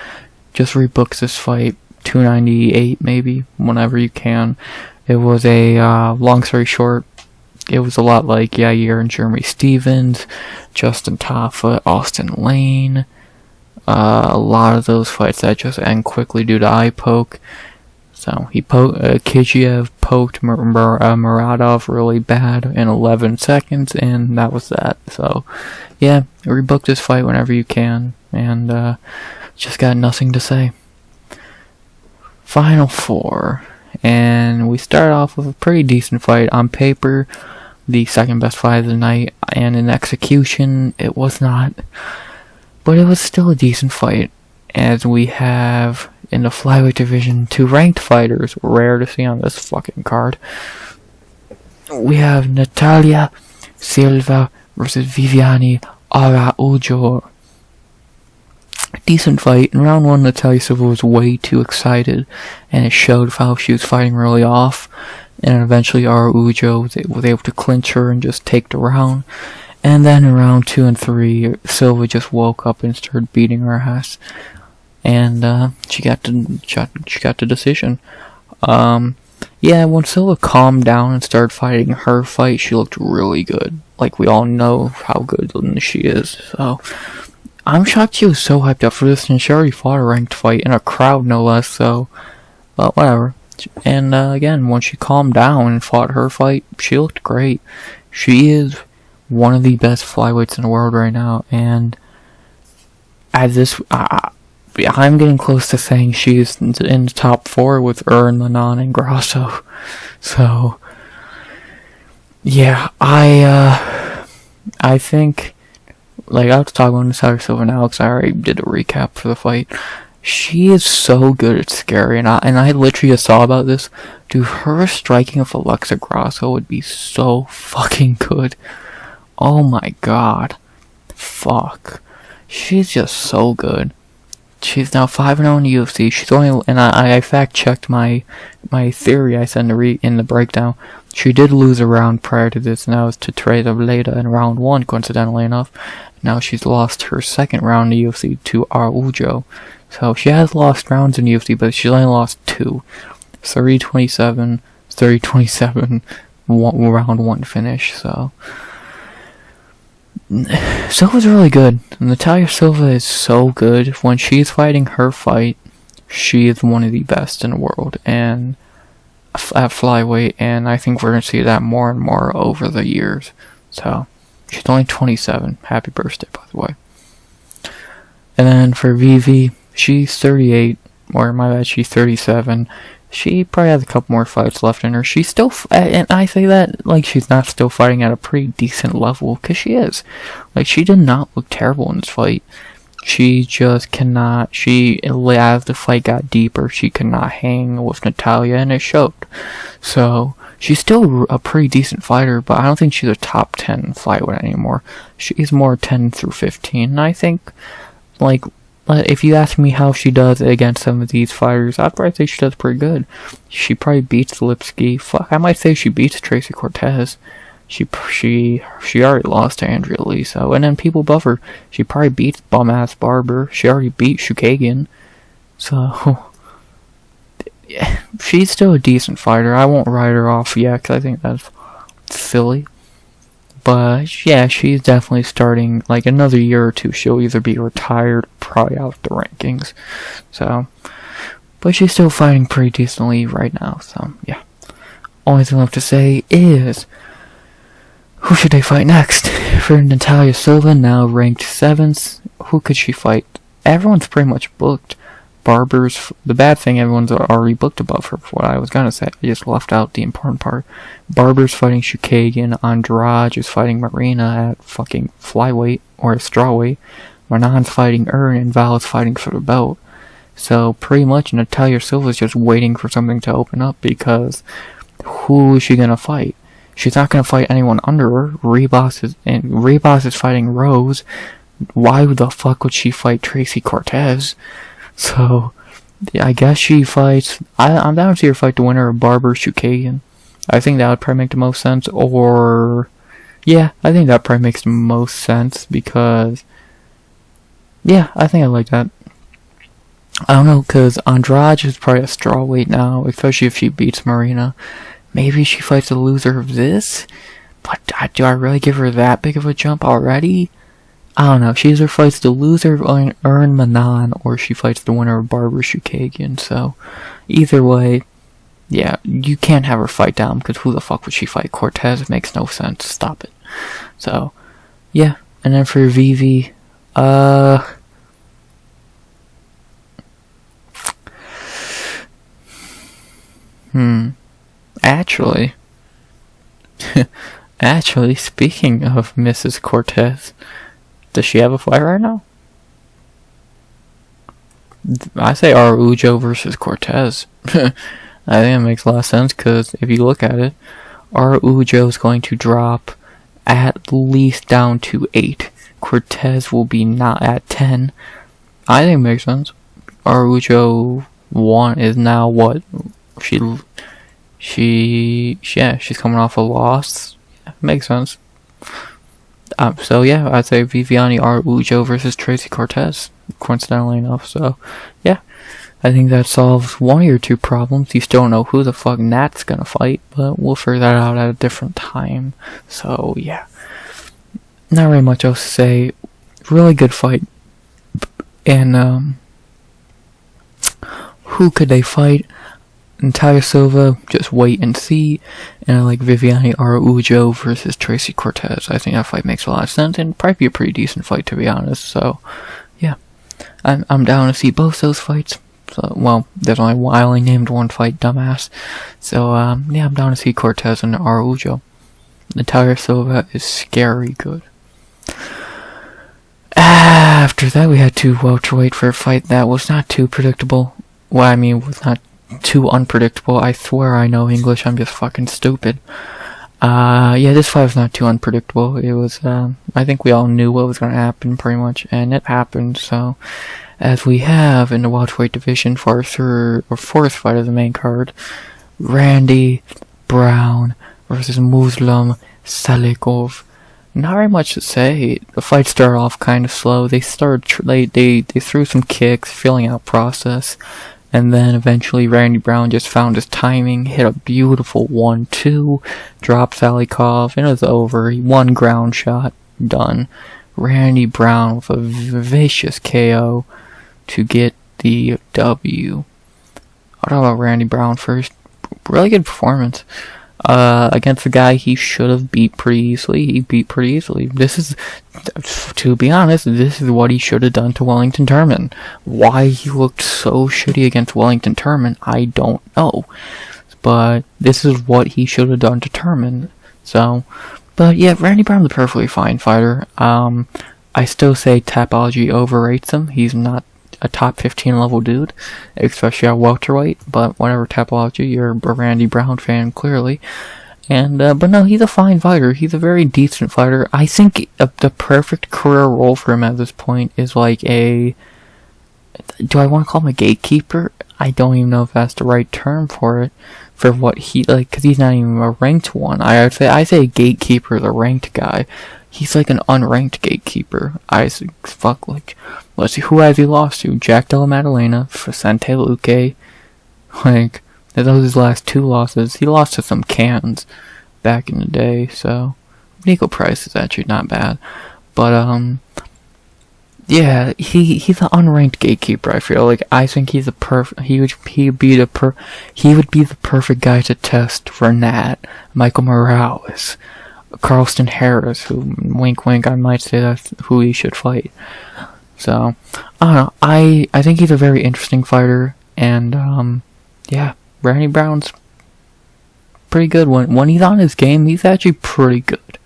Just rebooks this fight. 298 maybe, whenever you can. It was a, long story short, it was a lot like Yair and Jeremy Stevens, Justin Taffa, Austin Lane. A lot of those fights that just end quickly due to eye poke. So Khizriev poked Muradov really bad in 11 seconds, and that was that. So, yeah, rebook this fight whenever you can, and just got nothing to say. Final four, and we start off with a pretty decent fight on paper, the second best fight of the night, and in execution, it was not, but it was still a decent fight, as we have in the flyweight division 2 ranked fighters, rare to see on this fucking card. We have Natália Silva versus Viviane Araujo. Decent fight. In round 1, Natália Silva was way too excited, and it showed how she was fighting really off, and eventually Araujo was able to clinch her and just take the round. And then in round 2 and 3, Silva just woke up and started beating her ass, and she got the decision. Yeah, when Silva calmed down and started fighting her fight, she looked really good. Like, we all know how good she is, so I'm shocked she was so hyped up for this, and she already fought a ranked fight in a crowd, no less, so, but whatever. And, again, when she calmed down and fought her fight, she looked great. She is one of the best flyweights in the world right now, and at this, I'm getting close to saying she's in the top 4 with Landon and Grasso. So, yeah, I think, like, I was talking about Natália Silva now because I already did a recap for the fight. She is so good at scary, and I literally just saw about this. Dude, her striking of Alexa Grasso would be so fucking good. Oh my god. Fuck. She's just so good. She's now 5-0 in the UFC. She's only, and I fact checked my theory I said in the breakdown. She did lose a round prior to this, and that was to Belbiţă in round 1, coincidentally enough. Now she's lost her second round in the UFC to Araujo. So she has lost rounds in the UFC, but she's only lost 2. 30-27, 30-27, round 1 finish, so. Silva's really good. Natália Silva is so good. When she's fighting her fight, she is one of the best in the world, and at flyweight, and I think we're going to see that more and more over the years. So, she's only 27. Happy birthday, by the way. And then for Vivi, she's 38, or my bad, she's 37. She probably has a couple more fights left in her. She's still, and I say that like she's not still fighting at a pretty decent level, because she is. Like, she did not look terrible in this fight. She just cannot, as the fight got deeper, she could not hang with Natália, and it showed. So, she's still a pretty decent fighter, but I don't think she's a top 10 flyweight anymore. She's more 10 through 15, and I think, like, if you ask me how she does against some of these fighters, I'd probably say she does pretty good. She probably beats Lipsky. Fuck, I might say she beats Tracy Cortez. She already lost to Andrea Lee, so, and then people above her, she probably beats bum-ass Barber. She already beat Shukagian. So, yeah, she's still a decent fighter. I won't write her off yet, because I think that's silly. But, yeah, she's definitely starting, like, another year or two, she'll either be retired or probably out of the rankings. So, but she's still fighting pretty decently right now, so, yeah. Only thing left to say is, who should they fight next? For Natália Silva, now ranked 7th, who could she fight? Everyone's pretty much booked. Barber's, the bad thing, everyone's already booked above her, for what I was gonna say. I just left out the important part. Barber's fighting Shukagian, Andrade is fighting Marina at fucking flyweight, or strawweight. Manon's fighting Ern, and Val is fighting for the belt. So, pretty much, Natália Silva's just waiting for something to open up, because who is she gonna fight? She's not gonna fight anyone under her. Ribas is fighting Rose. Why the fuck would she fight Tracy Cortez? So, yeah, I guess she fights. I'm down to see her fight the winner of Barber Shukagian. I think that would probably make the most sense. Or, yeah, I think that probably makes the most sense because, yeah, I think I like that. I don't know, because Andrade is probably a strawweight now, especially if she beats Marina. Maybe she fights the loser of this? But do I really give her that big of a jump already? I don't know. She either fights the loser of Ern Manon, or she fights the winner of Barber Shukagian. So, either way, yeah, you can't have her fight down, because who the fuck would she fight Cortez? It makes no sense. Stop it. So, yeah. And then for Vivi, Actually, speaking of Mrs. Cortez, does she have a fight right now? I say Araujo versus Cortez. I think it makes a lot of sense, because if you look at it, Araujo is going to drop at least down to 8. Cortez will be not at 10. I think it makes sense. Araujo 1 is now what? She's coming off a loss. Yeah, makes sense. So yeah, I'd say Viviane Araujo versus Tracy Cortez, coincidentally enough. So yeah, I think that solves one of your two problems. You still don't know who the fuck Nat's gonna fight, but we'll figure that out at a different time. So yeah, not really much else to say. Really good fight. And who could they fight? Natália Silva, just wait and see. And I like Viviane Araujo versus Tracy Cortez. I think that fight makes a lot of sense, and probably be a pretty decent fight, to be honest. So, yeah, I'm down to see both those fights. So, well, there's only one. I only named one fight, dumbass. So, yeah, I'm down to see Cortez and Araujo. Natália Silva is scary good. After that, we had to welterweight for a fight that was not too predictable. Well, I mean, was not too unpredictable. I swear I know English, I'm just fucking stupid. Yeah, this fight was not too unpredictable. It was, I think we all knew what was gonna happen, pretty much, and it happened, so. as we have in the welterweight division for our third or fourth fight of the main card, Randy Brown versus Muslim Salikov. Not very much to say. The fight started off kind of slow. They threw some kicks, feeling out process, and then eventually Randy Brown just found his timing, hit a beautiful 1-2, dropped Salikov, and it was over. He won ground shot, done. Randy Brown with a vicious KO to get the W. I'll talk about Randy Brown first. Really good performance. Against a guy he should have beat pretty easily. He beat pretty easily. This is, to be honest, this is what he should have done to Wellington Turman. Why he looked so shitty against Wellington Turman, I don't know. But this is what he should have done to Turman. So, but yeah, Randy Brown's a perfectly fine fighter. I still say Tapology overrates him. He's not a top 15 level dude, especially at welterweight, but whatever, Tapology, you're a Randy Brown fan, clearly. And, but no, he's a fine fighter. He's a very decent fighter. I think the perfect career role for him at this point is like do I want to call him a gatekeeper? I don't even know if that's the right term for it, for what he, like, because he's not even a ranked one. I say a gatekeeper is a ranked guy. He's like an unranked gatekeeper. Fuck, like, let's see, who has he lost to? Jack Della Maddalena, Vicente Luque. Like, those are his last two losses. He lost to some cans back in the day, so Nico Price is actually not bad. But, yeah, he's an unranked gatekeeper, I feel. Like, I think he's he would be the perfect guy to test Renat, Michael Morales, Carlston Harris, who, wink wink, I might say that's who he should fight. So, I don't know, I think he's a very interesting fighter, and, yeah, Randy Brown's pretty good. When he's on his game, he's actually pretty good.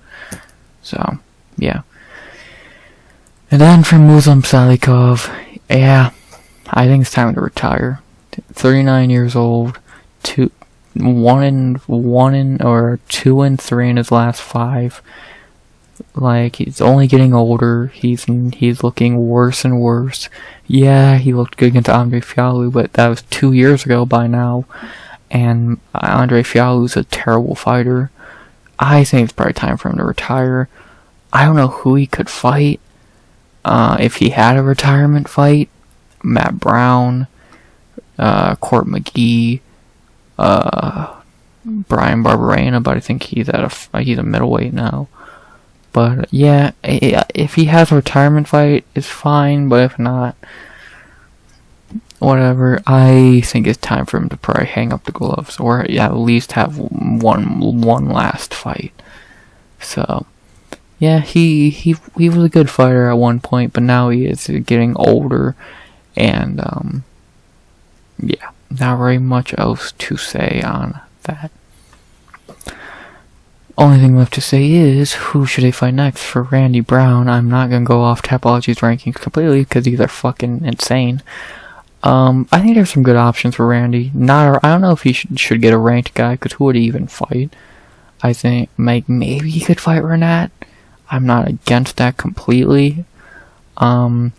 So, yeah. And then for Muslim Salikov, yeah, I think it's time to retire. 39 years old, 2-3 in his last 5. Like, he's only getting older. He's looking worse and worse. Yeah, he looked good against Andre Fialho, but that was 2 years ago by now. And Andre Fialho's a terrible fighter. I think it's probably time for him to retire. I don't know who he could fight. If he had a retirement fight, Matt Brown, Court McGee, Brian Barberena, but I think he's a middleweight now. But yeah, if he has a retirement fight, it's fine. But if not, whatever. I think it's time for him to probably hang up the gloves, or at least have one last fight. So. Yeah, he was a good fighter at one point, but now he is getting older, and, yeah, not very much else to say on that. Only thing left to say is, who should they fight next for Randy Brown? I'm not gonna go off Tapology's rankings completely, because these are fucking insane. I think there's some good options for Randy. I don't know if he should get a ranked guy, because who would he even fight? I think, maybe he could fight Renat. I'm not against that completely. I'm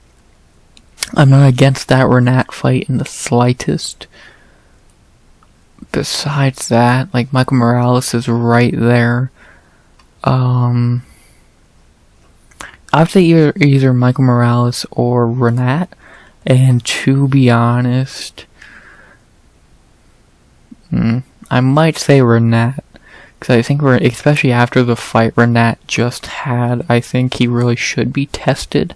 not against that Renat fight in the slightest. Besides that, like, Michael Morales is right there. I'd say either Michael Morales or Renat. And to be honest, I might say Renat. Because I think especially after the fight Renat just had, I think he really should be tested.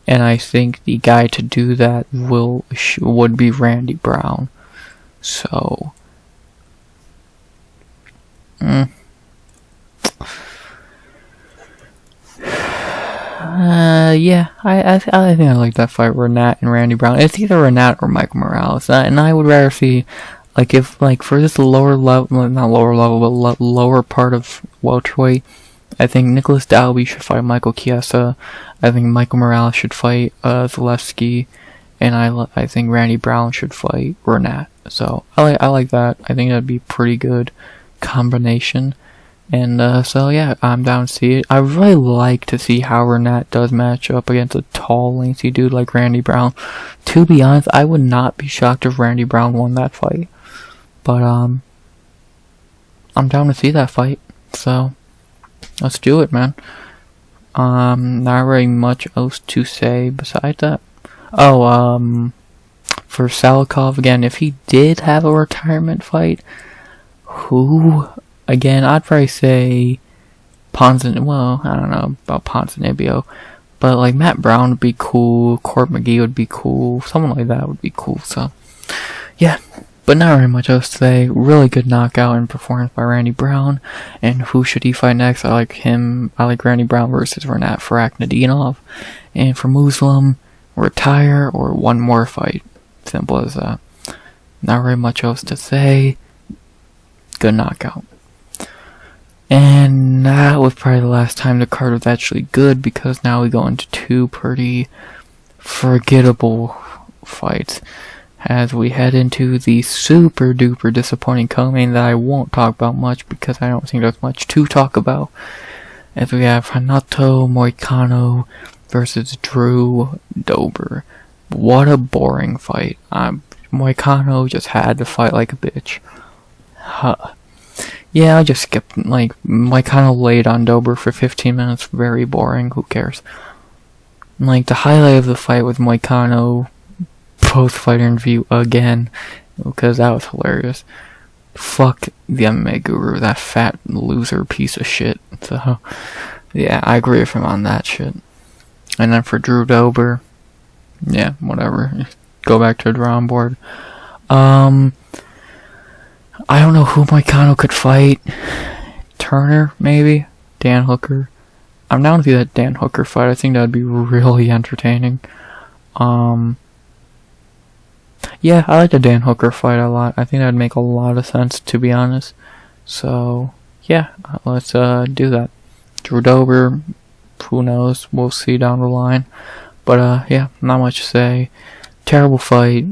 And I think the guy to do that would be Randy Brown. So, yeah, I think I like that fight, Renat and Randy Brown. It's either Renat or Michael Morales, and I would rather see. Like, if, like, for this lower level, not lower level, but lower part of welterweight, I think Nicholas Dalby should fight Michael Chiesa. I think Michael Morales should fight Zaleski, and I think Randy Brown should fight Renat. So I like that. I think that'd be a pretty good combination. And so yeah, I'm down to see it. I really like to see how Renat does match up against a tall, lengthy dude like Randy Brown. To be honest, I would not be shocked if Randy Brown won that fight. But I'm down to see that fight. So let's do it, man. Not very much else to say besides that. Oh, for Salikov, again, if he did have a retirement fight, again, I'd probably say well, I don't know about Ponzinibbio, but like Matt Brown would be cool, Court McGee would be cool, someone like that would be cool, so, yeah. But not very much else to say. Really good knockout and performance by Randy Brown. And who should he fight next? I like him. I like Randy Brown versus Renat Farakhnadinov. And for Muslim, retire or one more fight. Simple as that. Not very much else to say. Good knockout. And that was probably the last time the card was actually good, because now we go into two pretty forgettable fights as we head into the super duper disappointing co-main that I won't talk about much because I don't think there's much to talk about. As we have Renato Moicano versus Drew Dober. What a boring fight. Moicano just had to fight like a bitch. Yeah, I just skipped, like, Moicano laid on Dober for 15 minutes. Very boring. Who cares? Like, the highlight of the fight was Moicano post-fight interview again, because that was hilarious. Fuck the MMA guru, that fat loser piece of shit. So, yeah, I agree with him on that shit. And then for Drew Dober, yeah, whatever. Go back to the drawing board. I don't know who Moicano could fight. Turner, maybe? Dan Hooker. I'm down to see that Dan Hooker fight. I think that would be really entertaining. Yeah, I like the Dan Hooker fight a lot. I think that would make a lot of sense, to be honest. So, yeah, let's do that. Drew Dober, who knows? We'll see down the line. But, yeah, not much to say. Terrible fight.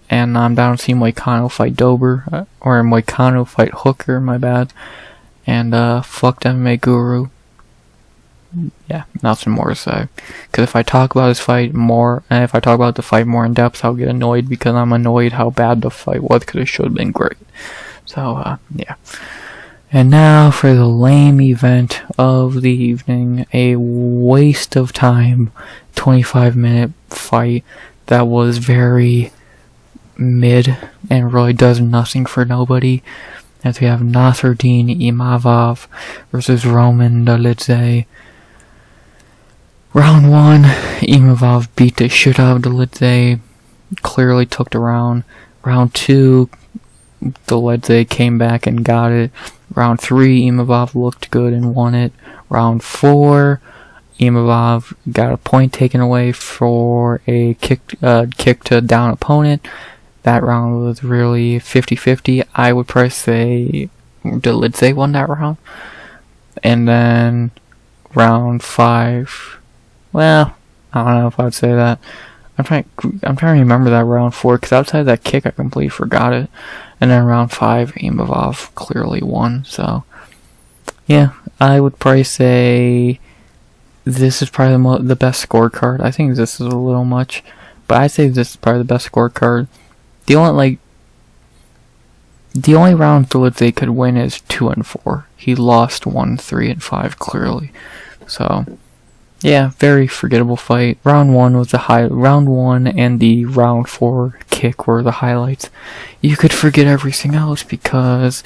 And I'm down to see Moicano fight Dober. Or Moicano fight Hooker, my bad. And, fuck the MMA guru. Yeah, nothing more to say. Because if I talk about this fight more, and if I talk about the fight more in depth, I'll get annoyed, because I'm annoyed how bad the fight was, because it should have been great. So, yeah. And now for the lame event of the evening, a waste of time, 25-minute fight that was very mid and really does nothing for nobody. As we have Nasruddin Imavov versus Roman Dolidze. Round 1, Imavov beat the shit out of Dolidze, clearly took the round. Round 2, Dolidze came back and got it. Round 3, Imavov looked good and won it. Round 4, Imavov got a point taken away for a kick to down opponent. That round was really 50-50. I would probably say Dolidze won that round. And then round 5... Well, I don't know if I'd say that. I'm trying to remember that round 4, because outside that kick, I completely forgot it. And then round 5, Imavov clearly won. So, yeah, I would probably say this is probably the best scorecard. I think this is a little much, but I'd say this is probably the best scorecard. The only round Dolidze could win is 2 and 4. He lost 1, 3, and 5 clearly. So. Yeah, very forgettable fight. Round 1 was round 1 and the round 4 kick were the highlights. You could forget everything else because,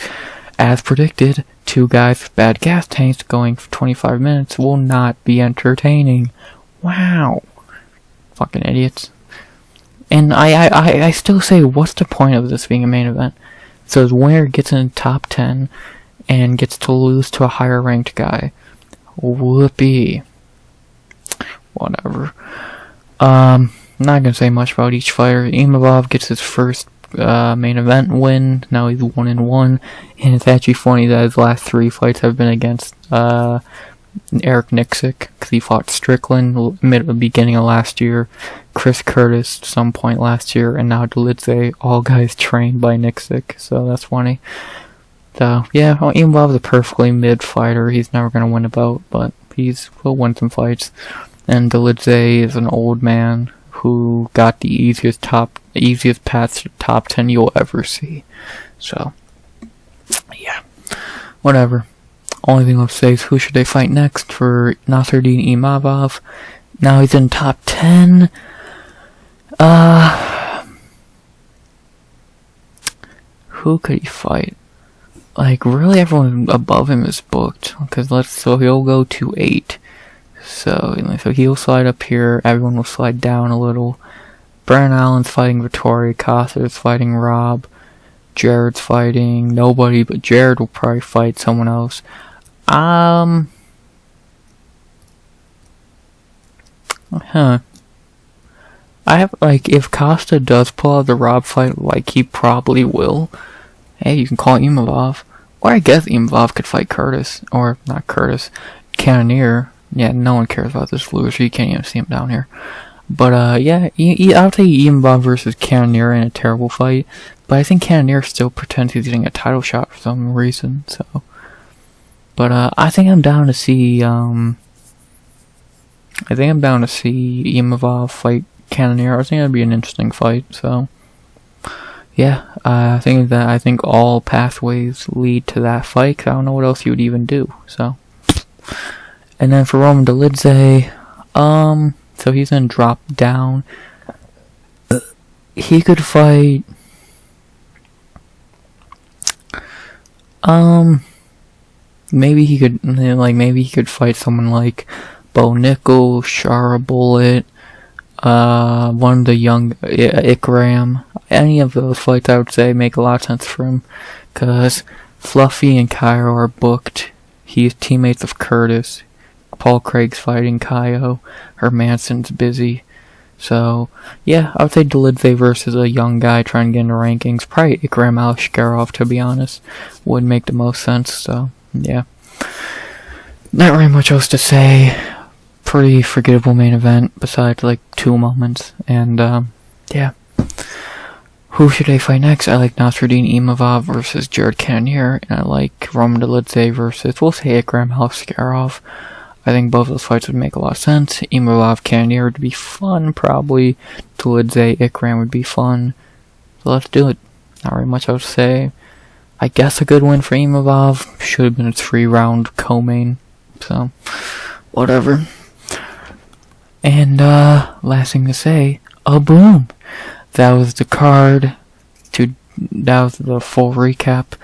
as predicted, two guys with bad gas tanks going for 25 minutes will not be entertaining. Wow. Fucking idiots. And I still say, what's the point of this being a main event? So the winner gets in the top 10 and gets to lose to a higher ranked guy. Whoopee. Whatever. Not gonna say much about each fighter. Imavov gets his first main event win. Now he's 1-1, and it's actually funny that his last 3 fights have been against Eric Nixick, because he fought Strickland beginning of last year, Chris Curtis some point last year, and now Dolidze, all guys trained by Nixick. So that's funny. So, yeah, Imavov's a perfectly mid fighter. He's never going to win a bout, but will win some fights. And Dolidze is an old man who got the easiest path to top 10 you'll ever see. So, yeah. Whatever. Only thing I'll say is who should they fight next for Nasruddin Imavov? Now he's in top 10. Who could he fight? Like, really everyone above him is booked. So he'll go to 8. So he'll slide up here, everyone will slide down a little. Brennan Allen's fighting Vittori, Costa's fighting Rob, Jared's fighting nobody, but Jared will probably fight someone else. I have, if Costa does pull out the Rob fight, he probably will, hey, you can call it Imavov. Or I guess Imavov could fight Curtis. Or, not Curtis, Cannonier. Yeah, no one cares about this loser, you can't even see him down here. But, yeah, I'll take Imavov versus Cannonier in a terrible fight. But I think Cannonier still pretends he's getting a title shot for some reason, so. But, I think I'm down to see, Imavov fight Cannonier. I think that'd be an interesting fight, so. Yeah, I think all pathways lead to that fight, 'cause I don't know what else you would even do, so. And then for Roman Dolidze, so he's gonna drop down. He could fight, maybe he could fight someone like Bo Nickel, Shara Bullet, one of the young Ikram. Any of those fights I would say make a lot of sense for him, cause Fluffy and Cairo are booked. He's teammates of Curtis. Paul Craig's fighting Kaio. Hermansson's busy. So, yeah, I would say Dolidze versus a young guy trying to get into rankings. Probably Ikram Aliaskhab, to be honest, would make the most sense, so, yeah. Not really much else to say. Pretty forgettable main event, besides, 2 moments, and, yeah. Who should they fight next? I like Nasruddin Imavov versus Jared Cannonier, and I like Roman Dolidze versus, we'll say, Ikram Aliaskhab. I think both of those fights would make a lot of sense. Imavov Cannonier would be fun, probably. Dolidze Ikram would be fun. So let's do it. Not really much else to say. I guess a good win for Imavov. Should have been a 3-round co-main. So, whatever. And, last thing to say, boom! That was the card. That was the full recap.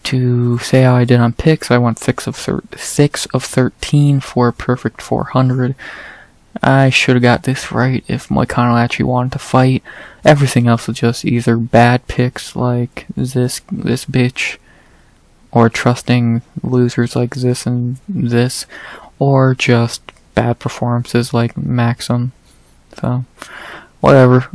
To say how I did on picks, I went 6 of 13 for a perfect 400. I should have got this right if Moicano actually wanted to fight. Everything else was just either bad picks like this bitch, or trusting losers like this and this, or just bad performances like Maksum. So, whatever.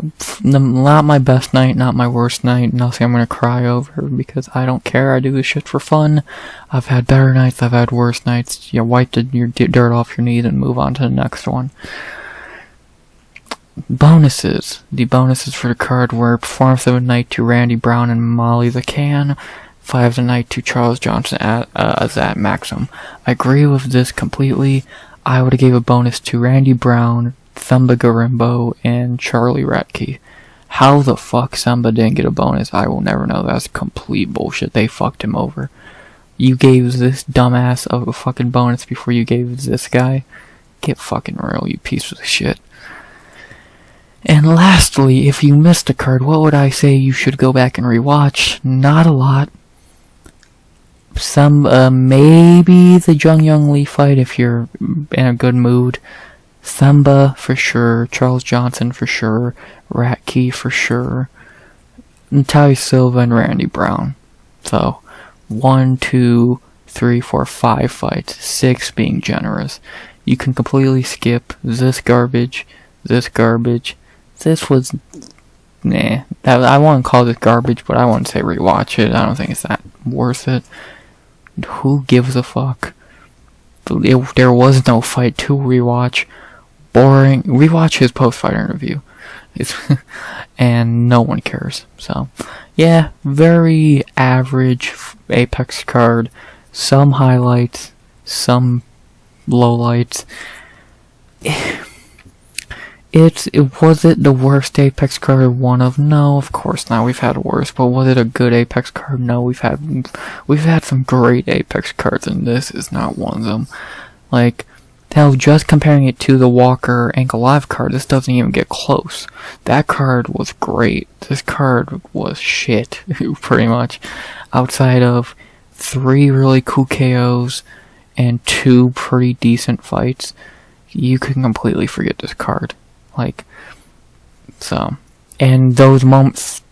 Not my best night, not my worst night, nothing I'm gonna cry over, because I don't care, I do this shit for fun. I've had better nights, I've had worse nights. You wipe your dirt off your knees and move on to the next one. Bonuses. The bonuses for the card were performance of the night to Randy Brown and Molly McCann, 5 of the night to Charles Johnson Azat Maksum. I agree with this completely. I would have gave a bonus to Randy Brown, Themba Gorimbo, and Charlie Radtke. How the fuck Themba didn't get a bonus, I will never know. That's complete bullshit. They fucked him over. You gave this dumbass a fucking bonus before you gave this guy. Get fucking real, you piece of shit. And lastly, if you missed a card, what would I say you should go back and rewatch? Not a lot. Maybe the Jeong Lee fight if you're in a good mood. Themba for sure, Charles Johnson for sure, Radtke for sure, Natália Silva and Randy Brown. So, 1, 2, 3, 4, 5 fights, 6 being generous. You can completely skip this garbage, this garbage. This was, nah. I wouldn't call this garbage, but I wouldn't say rewatch it. I don't think it's that worth it. Who gives a fuck? There was no fight to rewatch. Boring. Rewatch his post-fight interview. And no one cares. So, yeah, very average Apex card. Some highlights, some lowlights. Was it the worst Apex card? One of? No, of course not. We've had worse. But was it a good Apex card? No, we've had some great Apex cards, and this is not one of them. Like, hell, just comparing it to the Walker Ankle Live card, this doesn't even get close. That card was great. This card was shit, pretty much. Outside of 3 really cool KOs and 2 pretty decent fights, you can completely forget this card. Like, so. And those moments,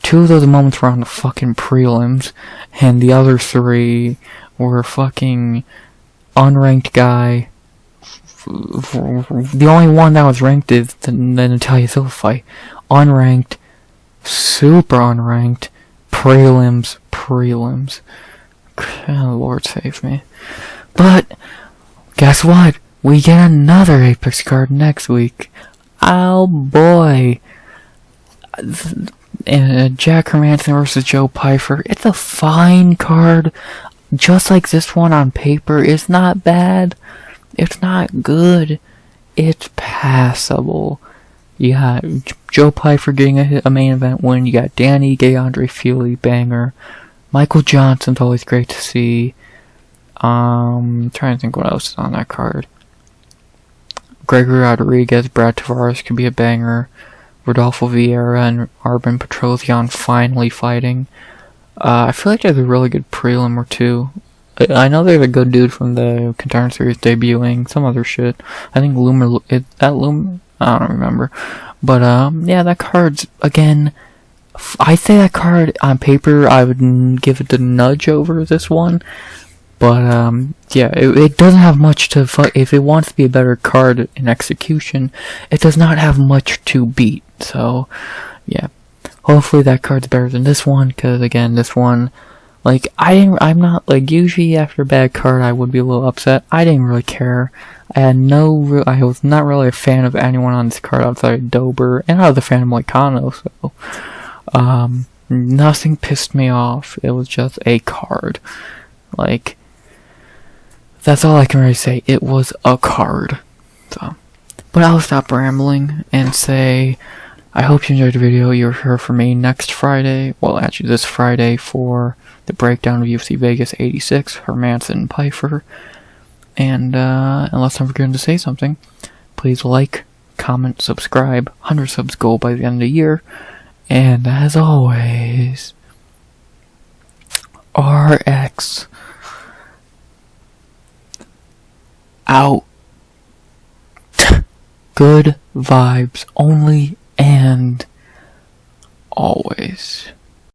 2 of those moments were on the fucking prelims, and the other 3 were fucking unranked guy. The only one that was ranked is the Natália Silva fight. Unranked, super unranked, prelims. Oh, Lord save me. But, guess what? We get another Apex card next week. Oh boy. Jack Hermanson versus Joe Pyfer. It's a fine card. Just like this one on paper. It's not bad. It's not good. It's passable. You got Joe Pyfer getting a main event win. You got Danny Gay, Andre Fili, banger. Michael Johnson's always great to see. Trying to think what else is on that card. Gregory Rodriguez, Brad Tavares could be a banger. Rodolfo Vieira and Arben Petrosian finally fighting. I feel like there's a really good prelim or 2. I know there's a good dude from the Contender Series debuting, some other shit. I think Loomer, I don't remember. But, yeah, that card's, again, I say that card on paper, I would give it the nudge over this one. But, yeah, it doesn't have much to fight. If it wants to be a better card in execution, it does not have much to beat. So, yeah. Hopefully that card's better than this one, because, again, this one, like, I'm not, like, usually after a bad card I would be a little upset. I didn't really care. I was not really a fan of anyone on this card outside of Dober, and I was a fan of Moicano, so, nothing pissed me off. It was just a card. Like, that's all I can really say. It was a card. So, but I'll stop rambling and say, I hope you enjoyed the video. You'll hear from me next Friday. Well, actually, this Friday for the breakdown of UFC Vegas 86, Hermanson and Pyfer. And, unless I'm forgetting to say something, please like, comment, subscribe. 100 subs goal by the end of the year. And as always, RX out. Good vibes only and always.